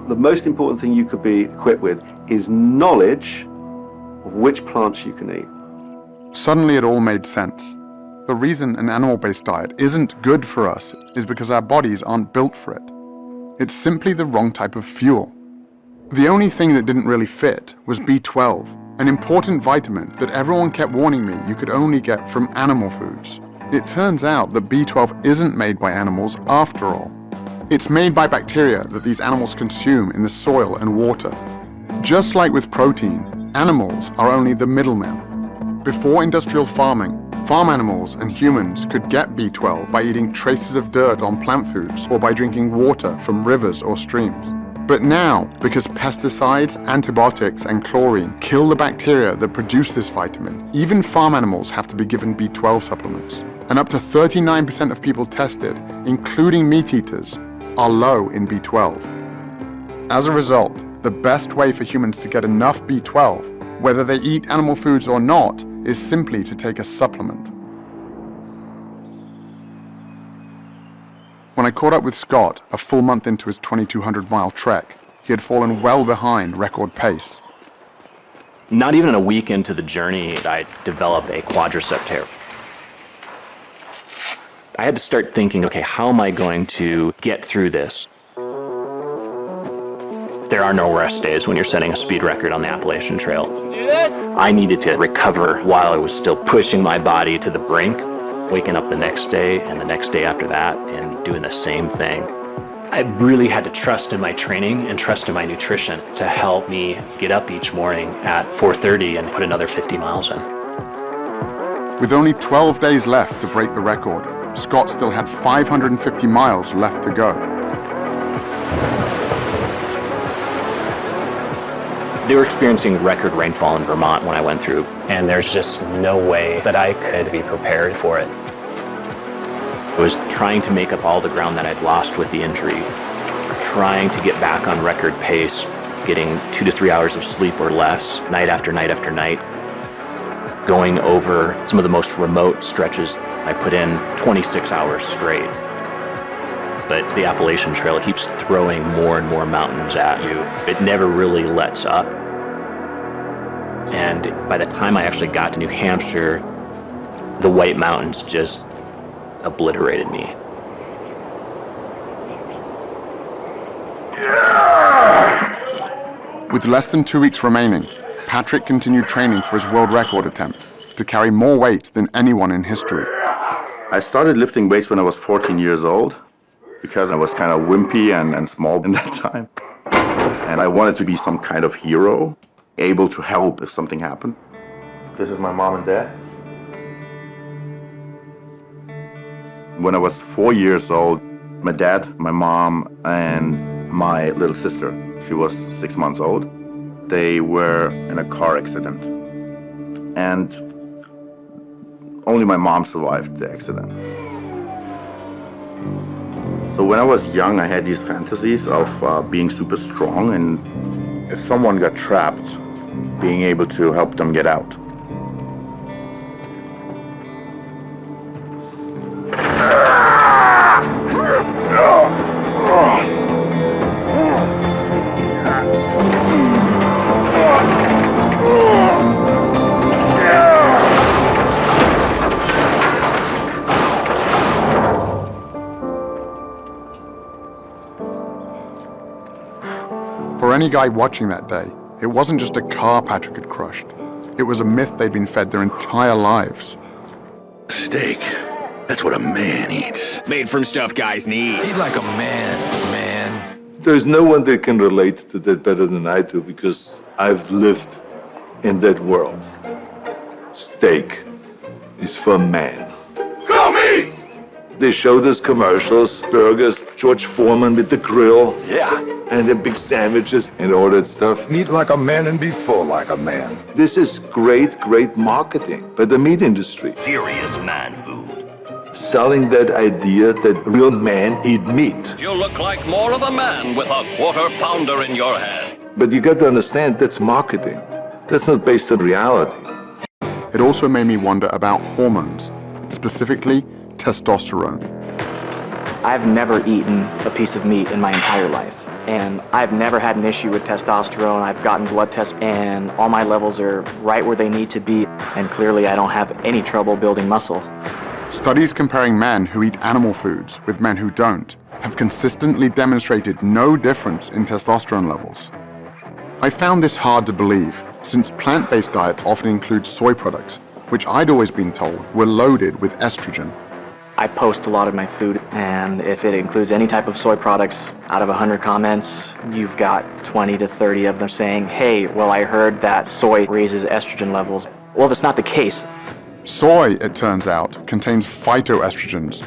The most important thing you could be equipped with is knowledge of which plants you can eat. Suddenly it all made sense. The reason an animal-based diet isn't good for us is because our bodies aren't built for it. It's simply the wrong type of fuel. The only thing that didn't really fit was B12, an important vitamin that everyone kept warning me you could only get from animal foods. It turns out that B12 isn't made by animals after all. It's made by bacteria that these animals consume in the soil and water. Just like with protein, animals are only the middlemen. Before industrial farming, farm animals and humans could get B12 by eating traces of dirt on plant foods or by drinking water from rivers or streams. But now, because pesticides, antibiotics, and chlorine kill the bacteria that produce this vitamin, even farm animals have to be given B12 supplements. And up to 39% of people tested, including meat eaters, are low in B12. As a result, the best way for humans to get enough B12, whether they eat animal foods or not, is simply to take a supplement. When I caught up with Scott a full month into his 2,200-mile trek, he had fallen well behind record pace. Not even a week into the journey, I developed a quadricep tear. I had to start thinking, okay, how am I going to get through this? There are no rest days when you're setting a speed record on the Appalachian Trail. I needed to recover while I was still pushing my body to the brink, waking up the next day and the next day after that and doing the same thing. I really had to trust in my training and trust in my nutrition to help me get up each morning at 4:30 and put another 50 miles in. With only 12 days left to break the record, Scott still had 550 miles left to go. They were experiencing record rainfall in Vermont when I went through, and there's just no way that I could be prepared for it. I was trying to make up all the ground that I'd lost with the injury, trying to get back on record pace, getting 2 to 3 hours of sleep or less, night after night after night, going over some of the most remote stretches. I put in 26 hours straight. But the Appalachian Trail keeps throwing more and more mountains at you. It never really lets up. And by the time I actually got to New Hampshire, the White Mountains just obliterated me. With less than 2 weeks remaining, Patrick continued training for his world record attempt to carry more weight than anyone in history. I started lifting weights when I was 14 years old because I was kind of wimpy and small in that time. And I wanted to be some kind of hero, able to help if something happened. This is my mom and dad. When I was 4 years old, my dad, my mom, and my little sister, she was 6 months old, they were in a car accident. And only my mom survived the accident. So when I was young, I had these fantasies of being super strong, and if someone got trapped, being able to help them get out. For any guy watching that day, it wasn't just a car Patrick had crushed. It was a myth they'd been fed their entire lives. Steak. That's what a man eats. Made from stuff guys need. Eat like a man, man. There's no one that can relate to that better than I do because I've lived in that world. Steak is for man. Go meat! They showed us commercials, burgers, George Foreman with the grill. Yeah. And the big sandwiches and all that stuff. Eat like a man and be full like a man. This is great, great marketing by the meat industry. Serious man food. Selling that idea that real men eat meat. You look like more of a man with a quarter-pounder in your hand. But you got to understand, that's marketing. That's not based on reality. It also made me wonder about hormones, specifically testosterone. I've never eaten a piece of meat in my entire life. And I've never had an issue with testosterone. I've gotten blood tests and all my levels are right where they need to be. And clearly I don't have any trouble building muscle. Studies comparing men who eat animal foods with men who don't have consistently demonstrated no difference in testosterone levels. I found this hard to believe, since plant-based diet often includes soy products, which I'd always been told were loaded with estrogen. I post a lot of my food, and if it includes any type of soy products, out of 100 comments, you've got 20 to 30 of them saying, hey, well, I heard that soy raises estrogen levels. Well, that's not the case. Soy, it turns out, contains phytoestrogens,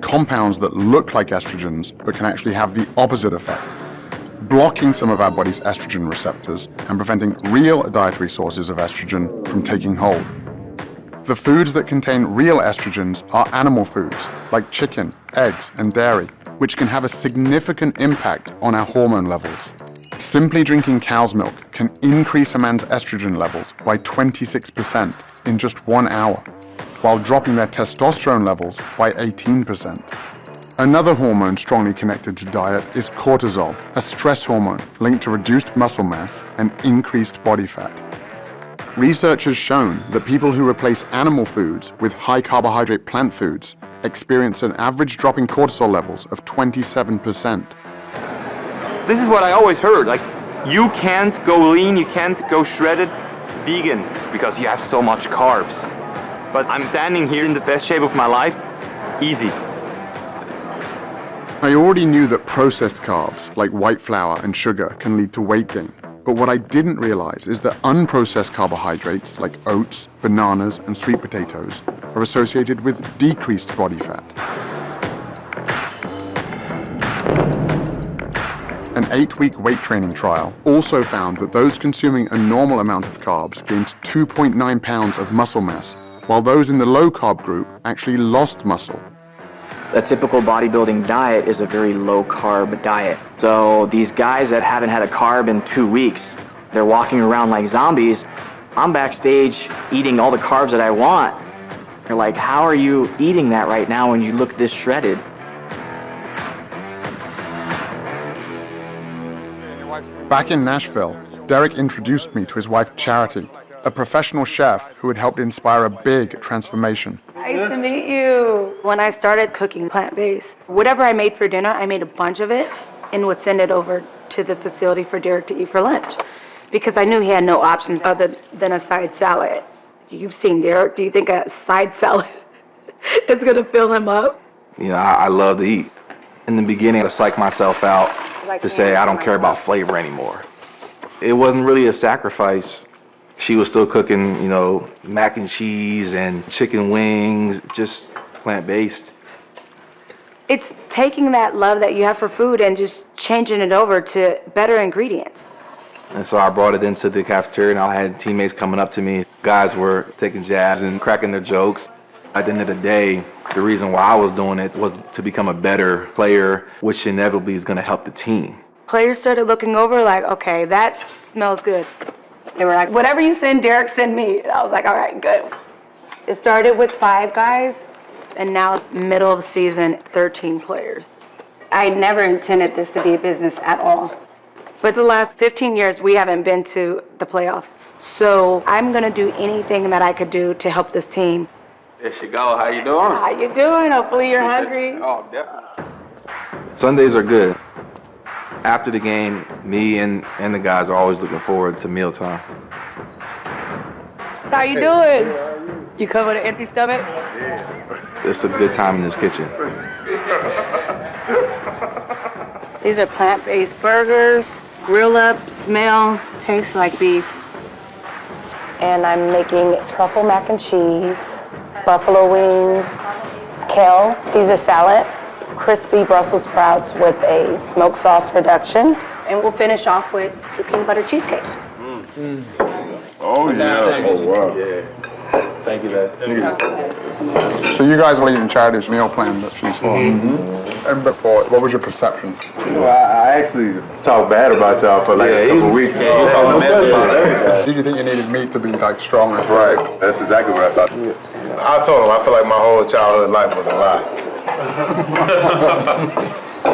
compounds that look like estrogens but can actually have the opposite effect, blocking some of our body's estrogen receptors and preventing real dietary sources of estrogen from taking hold. The foods that contain real estrogens are animal foods, like chicken, eggs, and dairy, which can have a significant impact on our hormone levels. Simply drinking cow's milk can increase a man's estrogen levels by 26% in just 1 hour, while dropping their testosterone levels by 18%. Another hormone strongly connected to diet is cortisol, a stress hormone linked to reduced muscle mass and increased body fat. Research has shown that people who replace animal foods with high-carbohydrate plant foods experience an average drop in cortisol levels of 27%. This is what I always heard, like, you can't go lean, you can't go shredded vegan because you have so much carbs. But I'm standing here in the best shape of my life, easy. I already knew that processed carbs, like white flour and sugar, can lead to weight gain. But what I didn't realize is that unprocessed carbohydrates, like oats, bananas, and sweet potatoes, are associated with decreased body fat. An 8-week weight training trial also found that those consuming a normal amount of carbs gained 2.9 pounds of muscle mass, while those in the low-carb group actually lost muscle. A typical bodybuilding diet is a very low-carb diet. So these guys that haven't had a carb in 2 weeks, they're walking around like zombies. I'm backstage eating all the carbs that I want. They're like, how are you eating that right now when you look this shredded? Back in Nashville, Derek introduced me to his wife Charity, a professional chef who had helped inspire a big transformation. Nice to meet you. When I started cooking plant-based, whatever I made for dinner, I made a bunch of it and would send it over to the facility for Derek to eat for lunch because I knew he had no options other than a side salad. You've seen Derek. Do you think a side salad is going to fill him up? You know, I love to eat. In the beginning, I psyched myself out to say I don't care about flavor anymore. It wasn't really a sacrifice She was still cooking, mac and cheese and chicken wings, just plant-based. It's taking that love that you have for food and just changing it over to better ingredients. And so I brought it into the cafeteria, and I had teammates coming up to me. Guys were taking jabs and cracking their jokes. At the end of the day, the reason why I was doing it was to become a better player, which inevitably is going to help the team. Players started looking over like, okay, that smells good. They were like, whatever you send Derek, send me. And I was like, all right, good. It started with 5 guys, and now middle of season, 13 players. I never intended this to be a business at all. But the last 15 years, we haven't been to the playoffs. So I'm going to do anything that I could do to help this team. There she go. How you doing? How you doing? Hopefully you're hungry. Oh, definitely. Sundays are good. After the game, me and the guys are always looking forward to mealtime. How you doing? You come with an empty stomach? It's a good time in this kitchen. These are plant-based burgers, grill up, smell, taste like beef. And I'm making truffle mac and cheese, buffalo wings, kale, Caesar salad, crispy Brussels sprouts with a smoked sauce reduction, and we'll finish off with the peanut butter cheesecake. Oh, yeah. Oh, wow. Yeah. Thank you, Dad. So you guys were eating Charity's meal plan that she's on. And before, what was your perception? I actually talked bad about y'all for like a couple weeks. Did you think you needed meat to be like stronger? Right. That's exactly what I thought. I told him I feel like my whole childhood life was a lie.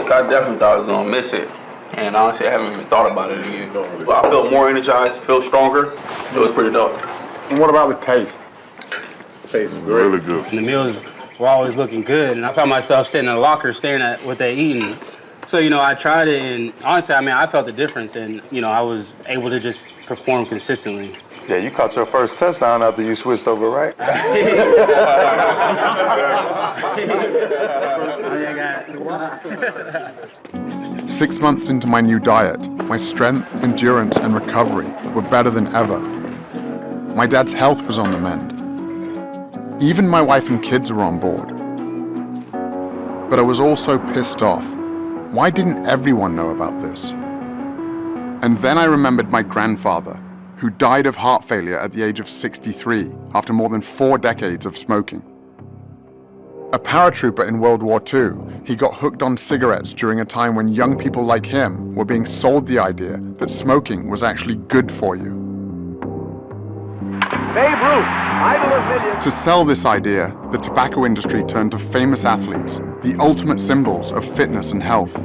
I definitely thought I was going to miss it. And honestly, I haven't even thought about it again. But I felt more energized, feel stronger. It was pretty dope. And what about the taste? Tastes really good. And the meals were always looking good, and I found myself sitting in a locker staring at what they're eating. So, I tried it, and honestly, I felt the difference, and, I was able to just perform consistently. Yeah, you caught your first touchdown after you switched over, right? 6 months into my new diet, my strength, endurance, and recovery were better than ever. My dad's health was on the mend. Even my wife and kids were on board. But I was also pissed off. Why didn't everyone know about this? And then I remembered my grandfather, who died of heart failure at the age of 63 after more than 4 decades of smoking. A paratrooper in World War II, he got hooked on cigarettes during a time when young people like him were being sold the idea that smoking was actually good for you. Babe Ruth, idol of millions. To sell this idea, the tobacco industry turned to famous athletes, the ultimate symbols of fitness and health.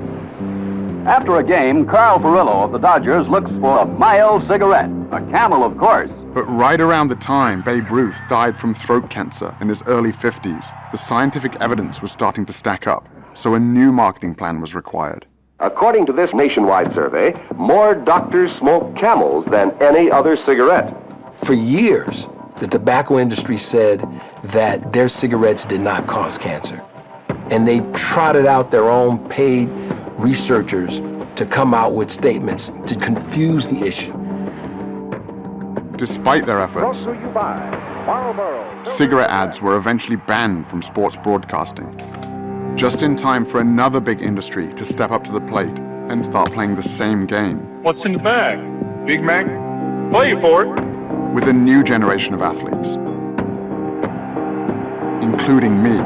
After a game, Carl Furillo of the Dodgers looks for a mild cigarette, a Camel, of course. But right around the time Babe Ruth died from throat cancer in his early 50s, the scientific evidence was starting to stack up, so a new marketing plan was required. According to this nationwide survey, more doctors smoke Camels than any other cigarette. For years, the tobacco industry said that their cigarettes did not cause cancer. And they trotted out their own paid researchers to come out with statements to confuse the issue. Despite their efforts, cigarette ads were eventually banned from sports broadcasting, just in time for another big industry to step up to the plate and start playing the same game. What's in the bag? Big Mac? Play for it. With a new generation of athletes, including me.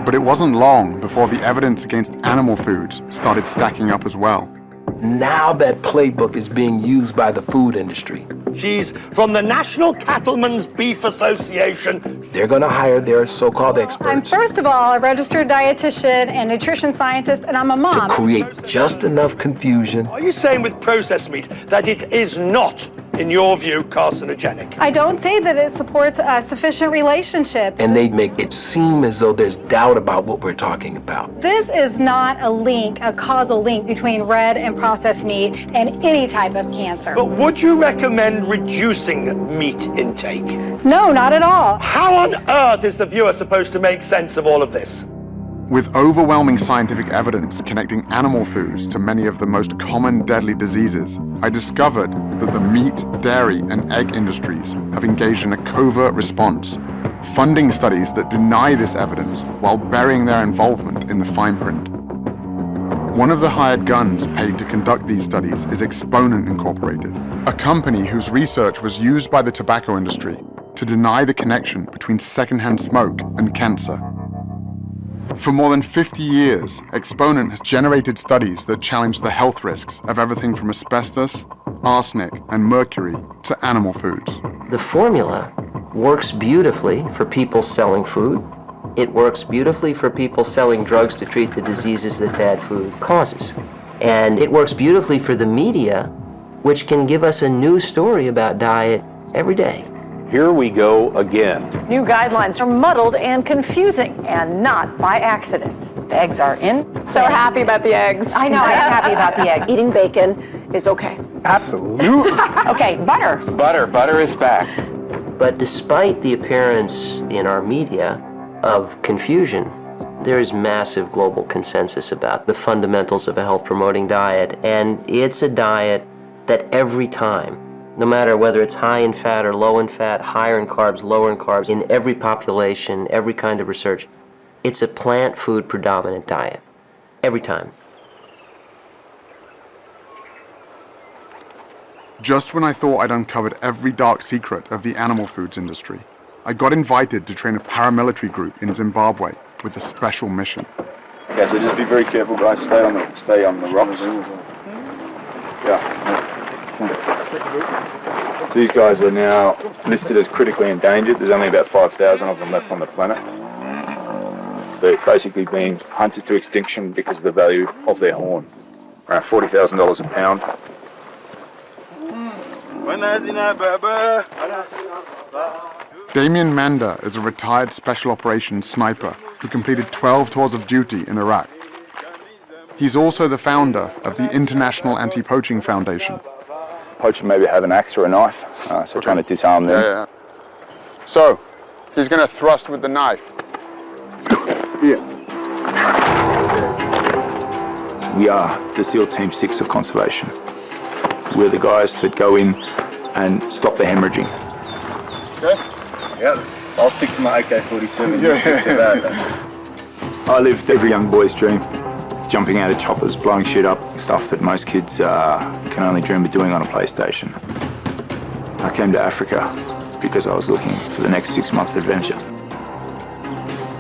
But it wasn't long before the evidence against animal foods started stacking up as well. Now that playbook is being used by the food industry. She's from the National Cattlemen's Beef Association. They're going to hire their so-called experts. I'm first of all a registered dietitian and nutrition scientist, and I'm a mom. To create just enough confusion. Are you saying with processed meat that it is not, in your view, carcinogenic? I don't say that it supports a sufficient relationship. And they make it seem as though there's doubt about what we're talking about. This is not a link, a causal link between red and processed meat and any type of cancer. But would you recommend reducing meat intake? No, not at all. How on earth is the viewer supposed to make sense of all of this? With overwhelming scientific evidence connecting animal foods to many of the most common deadly diseases, I discovered that the meat, dairy, and egg industries have engaged in a covert response, funding studies that deny this evidence while burying their involvement in the fine print. One of the hired guns paid to conduct these studies is Exponent Incorporated, a company whose research was used by the tobacco industry to deny the connection between secondhand smoke and cancer. For more than 50 years, Exponent has generated studies that challenge the health risks of everything from asbestos, arsenic, and mercury to animal foods. The formula works beautifully for people selling food. It works beautifully for people selling drugs to treat the diseases that bad food causes. And it works beautifully for the media, which can give us a new story about diet every day. Here we go again. New guidelines are muddled and confusing, and not by accident. The eggs are in. So happy about the eggs. I know, I am happy about the eggs. Eating bacon is okay. Absolutely. Okay, butter. Butter is back. But despite the appearance in our media of confusion, there is massive global consensus about the fundamentals of a health-promoting diet, and it's a diet that every time, no matter whether it's high in fat or low in fat, higher in carbs, lower in carbs, in every population, every kind of research, it's a plant food predominant diet. Every time. Just when I thought I'd uncovered every dark secret of the animal foods industry, I got invited to train a paramilitary group in Zimbabwe with a special mission. Okay, so just be very careful, guys. Stay on the rocks. Yeah. So these guys are now listed as critically endangered. There's only about 5,000 of them left on the planet. They're basically being hunted to extinction because of the value of their horn. Around $40,000 a pound. Damien Manda is a retired special operations sniper who completed 12 tours of duty in Iraq. He's also the founder of the International Anti-Poaching Foundation. Poacher maybe have an axe or a knife, so trying to disarm them. Yeah. So, he's going to thrust with the knife. Here. We are the SEAL Team 6 of conservation. We're the guys that go in and stop the hemorrhaging. Okay. Yeah, I'll stick to my AK-47. You stick to that. I lived every young boy's dream. Jumping out of choppers, blowing shit up, stuff that most kids can only dream of doing on a PlayStation. I came to Africa because I was looking for the next 6 months adventure.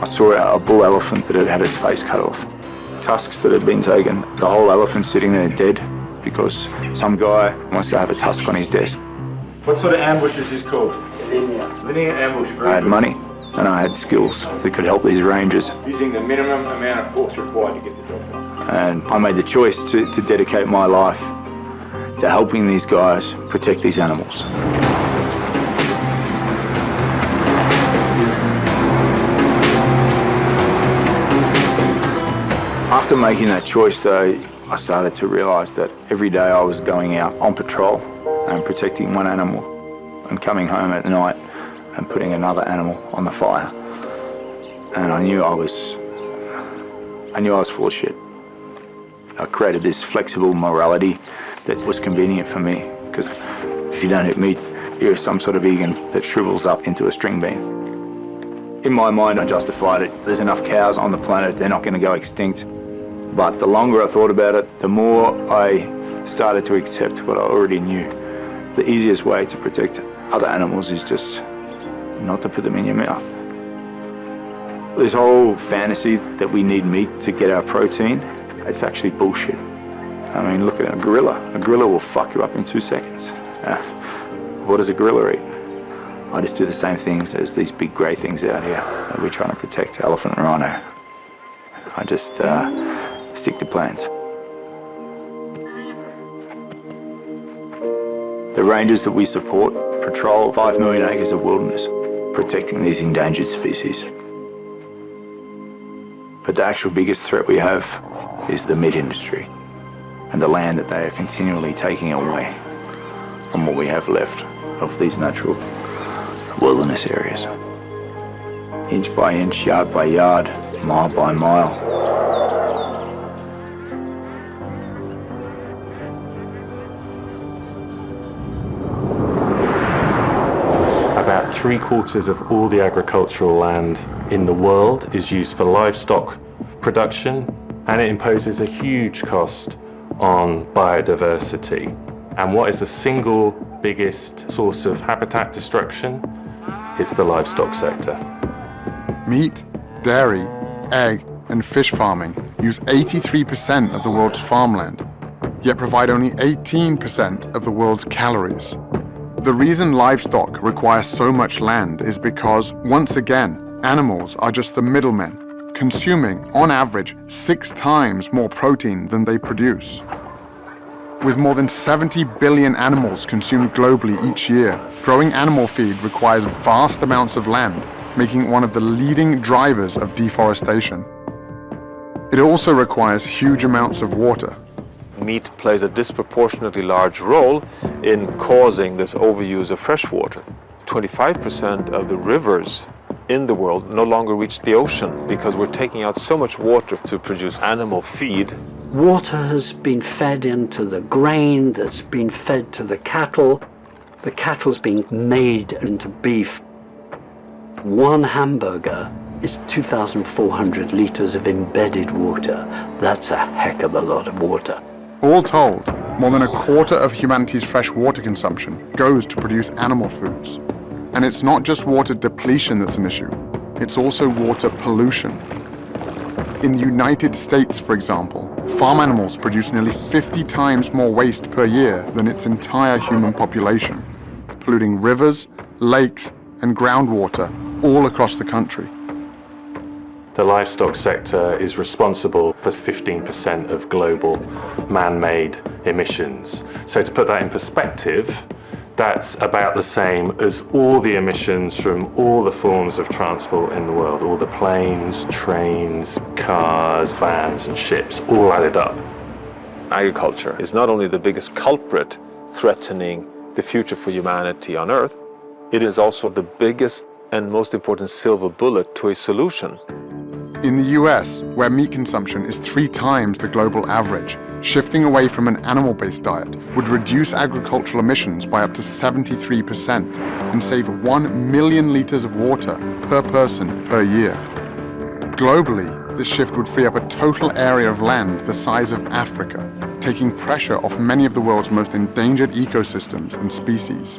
I saw a bull elephant that had had its face cut off. Tusks that had been taken, the whole elephant sitting there dead because some guy wants to have a tusk on his desk. What sort of ambush is this called? Linear ambush. I had money and I had skills that could help these rangers. Using the minimum amount of force required to get the job done. And I made the choice to dedicate my life to helping these guys protect these animals. After making that choice though, I started to realise that every day I was going out on patrol and protecting one animal and coming home at night and putting another animal on the fire. And I knew I was full of shit. I created this flexible morality that was convenient for me, because if you don't eat meat, you're some sort of vegan that shrivels up into a string bean. In my mind, I justified it. There's enough cows on the planet, they're not going to go extinct. But the longer I thought about it, the more I started to accept what I already knew. The easiest way to protect other animals is just not to put them in your mouth. This whole fantasy that we need meat to get our protein, it's actually bullshit. I mean, look at a gorilla. A gorilla will fuck you up in 2 seconds. What does a gorilla eat? I just do the same things as these big grey things out here that we're trying to protect, elephant and rhino. I just stick to plans. The rangers that we support patrol 5 million acres of wilderness, protecting these endangered species. But the actual biggest threat we have is the meat industry and the land that they are continually taking away from what we have left of these natural wilderness areas. Inch by inch, yard by yard, mile by mile. About 3/4 of all the agricultural land in the world is used for livestock production, and it imposes a huge cost on biodiversity. And what is the single biggest source of habitat destruction? It's the livestock sector. Meat, dairy, egg, and fish farming use 83% of the world's farmland, yet provide only 18% of the world's calories. The reason livestock require so much land is because, once again, animals are just the middlemen, consuming, on average, 6 times more protein than they produce. With more than 70 billion animals consumed globally each year, growing animal feed requires vast amounts of land, making it one of the leading drivers of deforestation. It also requires huge amounts of water. Meat plays a disproportionately large role in causing this overuse of fresh water. 25% of the rivers in the world no longer reach the ocean because we're taking out so much water to produce animal feed. Water has been fed into the grain that's been fed to the cattle. The cattle's being made into beef. One hamburger is 2,400 liters of embedded water. That's a heck of a lot of water. All told, more than a quarter of humanity's fresh water consumption goes to produce animal foods. And it's not just water depletion that's an issue, it's also water pollution. In the United States, for example, farm animals produce nearly 50 times more waste per year than its entire human population, polluting rivers, lakes, and groundwater all across the country. The livestock sector is responsible for 15% of global man-made emissions. So to put that in perspective, that's about the same as all the emissions from all the forms of transport in the world, all the planes, trains, cars, vans, and ships, all added up. Agriculture is not only the biggest culprit threatening the future for humanity on Earth, it is also the biggest and most important silver bullet to a solution. In the US, where meat consumption is 3 times the global average, shifting away from an animal-based diet would reduce agricultural emissions by up to 73% and save 1 million liters of water per person per year. Globally, this shift would free up a total area of land the size of Africa, taking pressure off many of the world's most endangered ecosystems and species.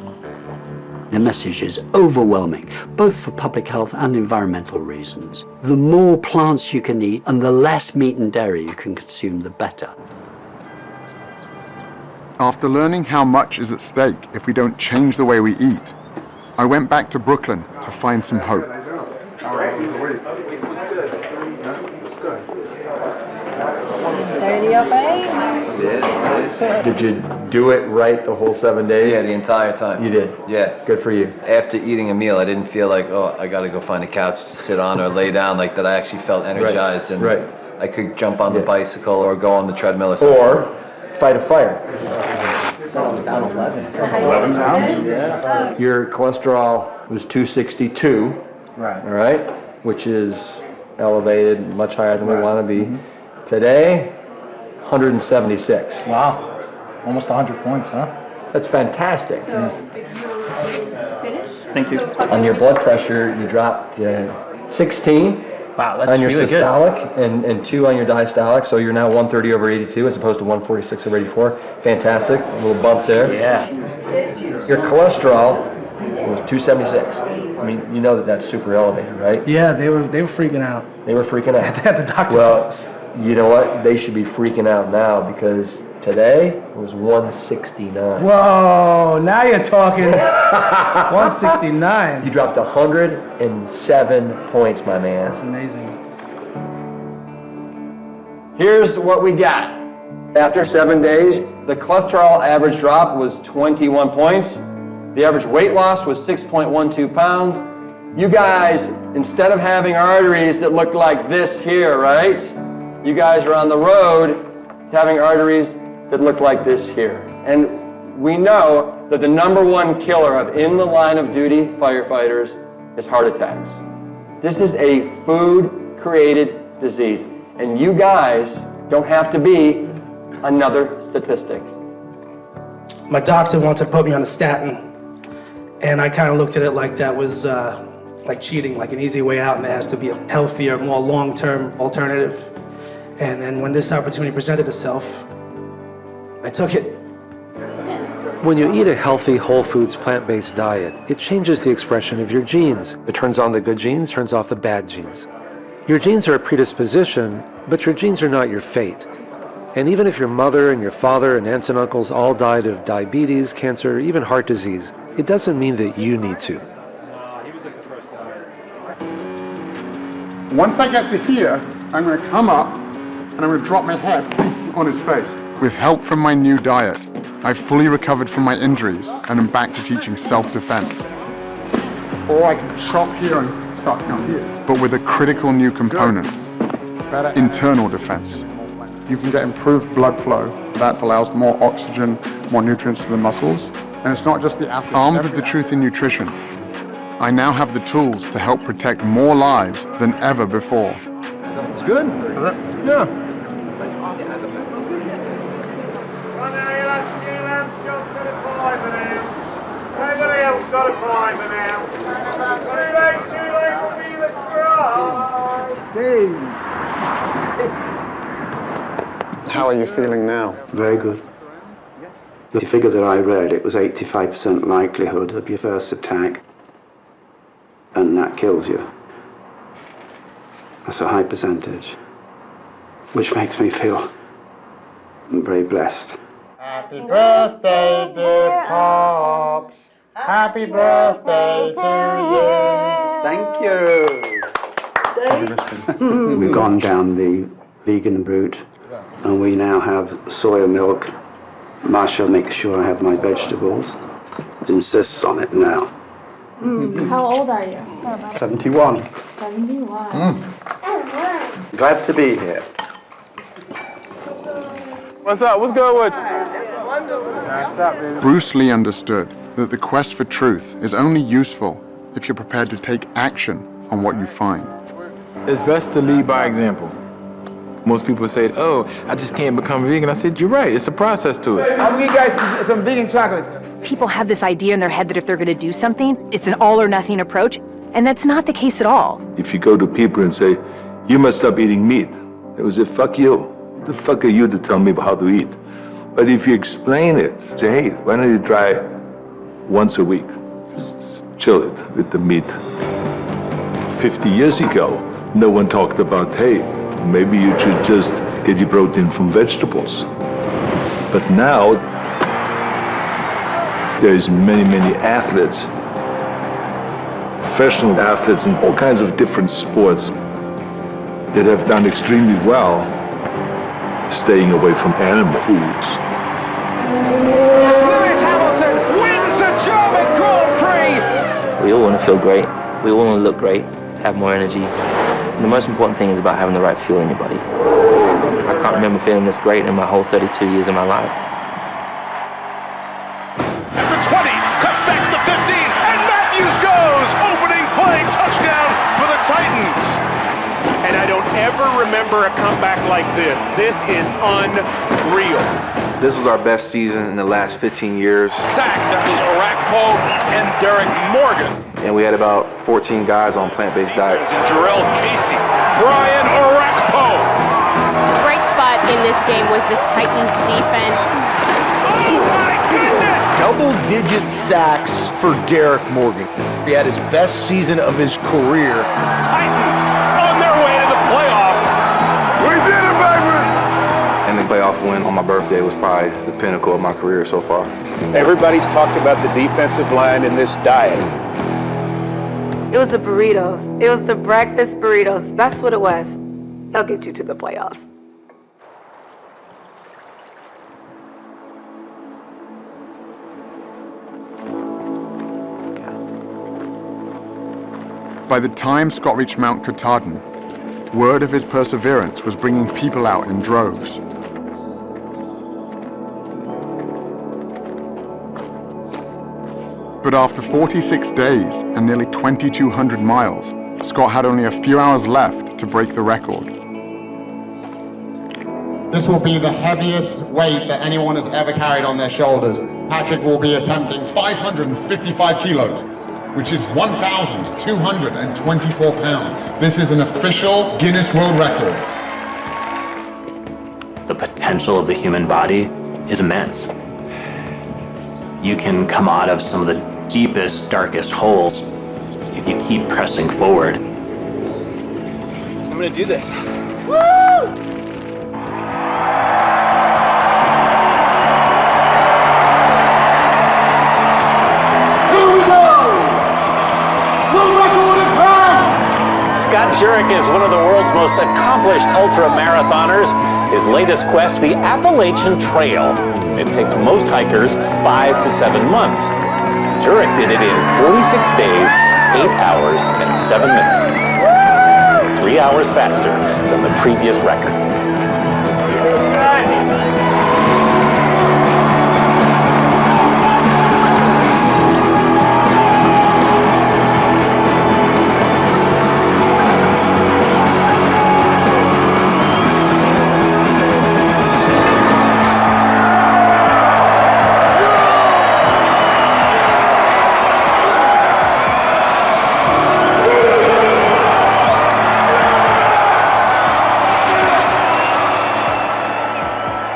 The message is overwhelming, both for public health and environmental reasons. The more plants you can eat and the less meat and dairy you can consume, the better. After learning how much is at stake if we don't change the way we eat, I went back to Brooklyn to find some hope. Did you do it right the whole 7 days? Yeah, the entire time. You did? Yeah. Good for you. After eating a meal, I didn't feel like, oh, I gotta go find a couch to sit on or lay down, like that. I actually felt energized and I could jump on the bicycle or go on the treadmill or something. Or fight a fire. So I was down 11. 11 pounds? Yeah. Your cholesterol was 262. Right. All right? Which is elevated, much higher than we want to be. Today, 176. Wow. Almost 100 points, huh? That's fantastic. Thank you. On your blood pressure, you dropped 16. Wow, that's on your really systolic and 2 on your diastolic, so you're now 130 over 82 as opposed to 146 over 84. Fantastic. A little bump there. Yeah. Your cholesterol was 276. I mean, you know that that's super elevated, right? Yeah, they were freaking out. They were freaking out. At the doctor's office. You know what? They should be freaking out now because today it was 169. Whoa, now you're talking. 169. You dropped 107 points, my man. That's amazing. Here's what we got. After 7 days, the cholesterol average drop was 21 points. The average weight loss was 6.12 pounds. You guys, instead of having arteries that looked like this here, right? You guys are on the road to having arteries that look like this here. And we know that the #1 killer of in the line of duty firefighters is heart attacks. This is a food human-created disease. And you guys don't have to be another statistic. My doctor wanted to put me on a statin, and I kind of looked at it like that was like cheating, like an easy way out, and there has to be a healthier, more long-term alternative. And then when this opportunity presented itself, I took it. When you eat a healthy, whole foods, plant-based diet, it changes the expression of your genes. It turns on the good genes, turns off the bad genes. Your genes are a predisposition, but your genes are not your fate. And even if your mother and your father and aunts and uncles all died of diabetes, cancer, even heart disease, it doesn't mean that you need to. Once I get to here, I'm going to come up and I'm going to drop my head on his face. With help from my new diet, I've fully recovered from my injuries and am back to teaching self-defense. Or I can chop here and start down here. But with a critical new component, internal defense. You can get improved blood flow that allows more oxygen, more nutrients to the muscles. And it's not just the athlete. Armed with the truth in nutrition, I now have the tools to help protect more lives than ever before. It's good? Yeah. Everybody else got a fiver now. Too late for me to cry. How are you feeling now? Very good. The figure that I read, it was 85% likelihood of your first attack, and that kills you. That's a high percentage, which makes me feel very blessed. Happy birthday, dear Pops. Happy birthday to you. Thank you. We've gone down the vegan route, and we now have soya milk. Marsha makes sure I have my vegetables. Insists on it now. How old are you? 71. 71. Glad to be here. What's up? What's going with you? Bruce Lee understood that the quest for truth is only useful if you're prepared to take action on what you find. It's best to lead by example. Most people say, oh, I just can't become vegan. I said, you're right. It's a process to it. I'll give you guys some vegan chocolates. People have this idea in their head that if they're going to do something, it's an all or nothing approach, and that's not the case at all. If you go to people and say, you must stop eating meat, they will say, fuck you. Who the fuck are you to tell me how to eat? But if you explain it, say, hey, why don't you try once a week? Just chill it with the meat. 50 years ago, no one talked about, hey, maybe you should just get your protein from vegetables. But now, there's many athletes, professional athletes in all kinds of different sports that have done extremely well staying away from animal foods. Lewis Hamilton wins the German Grand Prix. We all want to feel great. We all want to look great, have more energy. And the most important thing is about having the right feel in your body. I can't remember feeling this great in my whole 32 years of my life. At the 20, cuts back to the 15, and Matthews goes! Opening play, touchdown for the Titans! And I don't ever remember a comeback like this. This is unreal. This was our best season in the last 15 years. Sack, that was Arakpo and Derek Morgan. And we had about 14 guys on plant-based diets. Jarrell Casey, Brian Arakpo. Bright spot in this game was this Titans defense. Oh my goodness! Double-digit sacks for Derek Morgan. He had his best season of his career. Titans on their way to the playoffs. We did it, baby! And the playoff win on my birthday was probably the pinnacle of my career so far. Everybody's talked about the defensive line in this diet. It was the burritos. It was the breakfast burritos. That's what it was. They'll get you to the playoffs. By the time Scott reached Mount Katahdin, word of his perseverance was bringing people out in droves. But after 46 days and nearly 2,200 miles, Scott had only a few hours left to break the record. This will be the heaviest weight that anyone has ever carried on their shoulders. Patrick will be attempting 555 kilos, which is 1,224 pounds. This is an official Guinness World Record. The potential of the human body is immense. You can come out of some of the deepest, darkest holes if you keep pressing forward. So I'm gonna do this. Woo! Scott Jurek is one of the world's most accomplished ultra-marathoners. His latest quest, the Appalachian Trail. It takes most hikers 5 to 7 months. Jurek did it in 46 days, 8 hours, and 7 minutes. 3 hours faster than the previous record.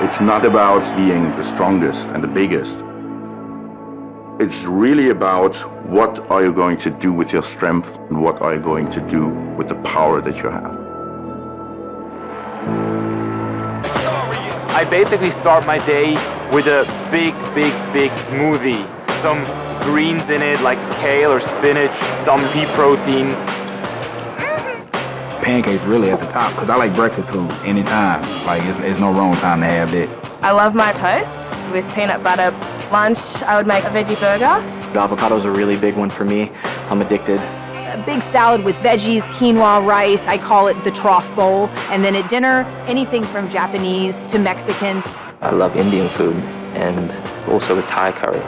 It's not about being the strongest and the biggest. It's really about what are you going to do with your strength and what are you going to do with the power that you have. I basically start my day with a big smoothie. Some greens in it like kale or spinach, some pea protein. Pancakes really at the top because I like breakfast food anytime. Like it's no wrong time to have that. I love my toast with peanut butter. Lunch, I would make a veggie burger. Avocado is a really big one for me. I'm addicted. A big salad with veggies, quinoa, rice. I call it the trough bowl. And then at dinner, anything from Japanese to Mexican. I love Indian food and also the Thai curry.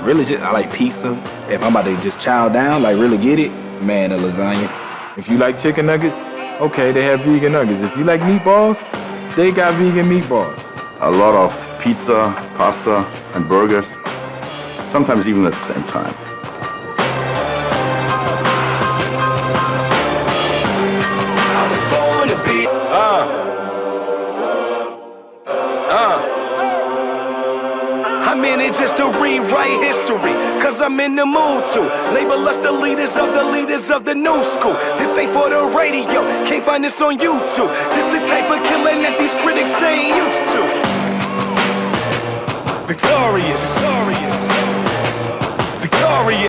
Really, I like pizza. If I'm about to just chow down, like really get it, man, a lasagna. If you like chicken nuggets, okay, they have vegan nuggets. If you like meatballs, they got vegan meatballs. A lot of pizza, pasta, and burgers, sometimes even at the same time. I was born to be. I'm in it just to rewrite history, cause I'm in the mood to label us the leaders of the new school. This ain't for the radio, can't find this on YouTube. This the type of killing that these critics ain't used to. Victorious.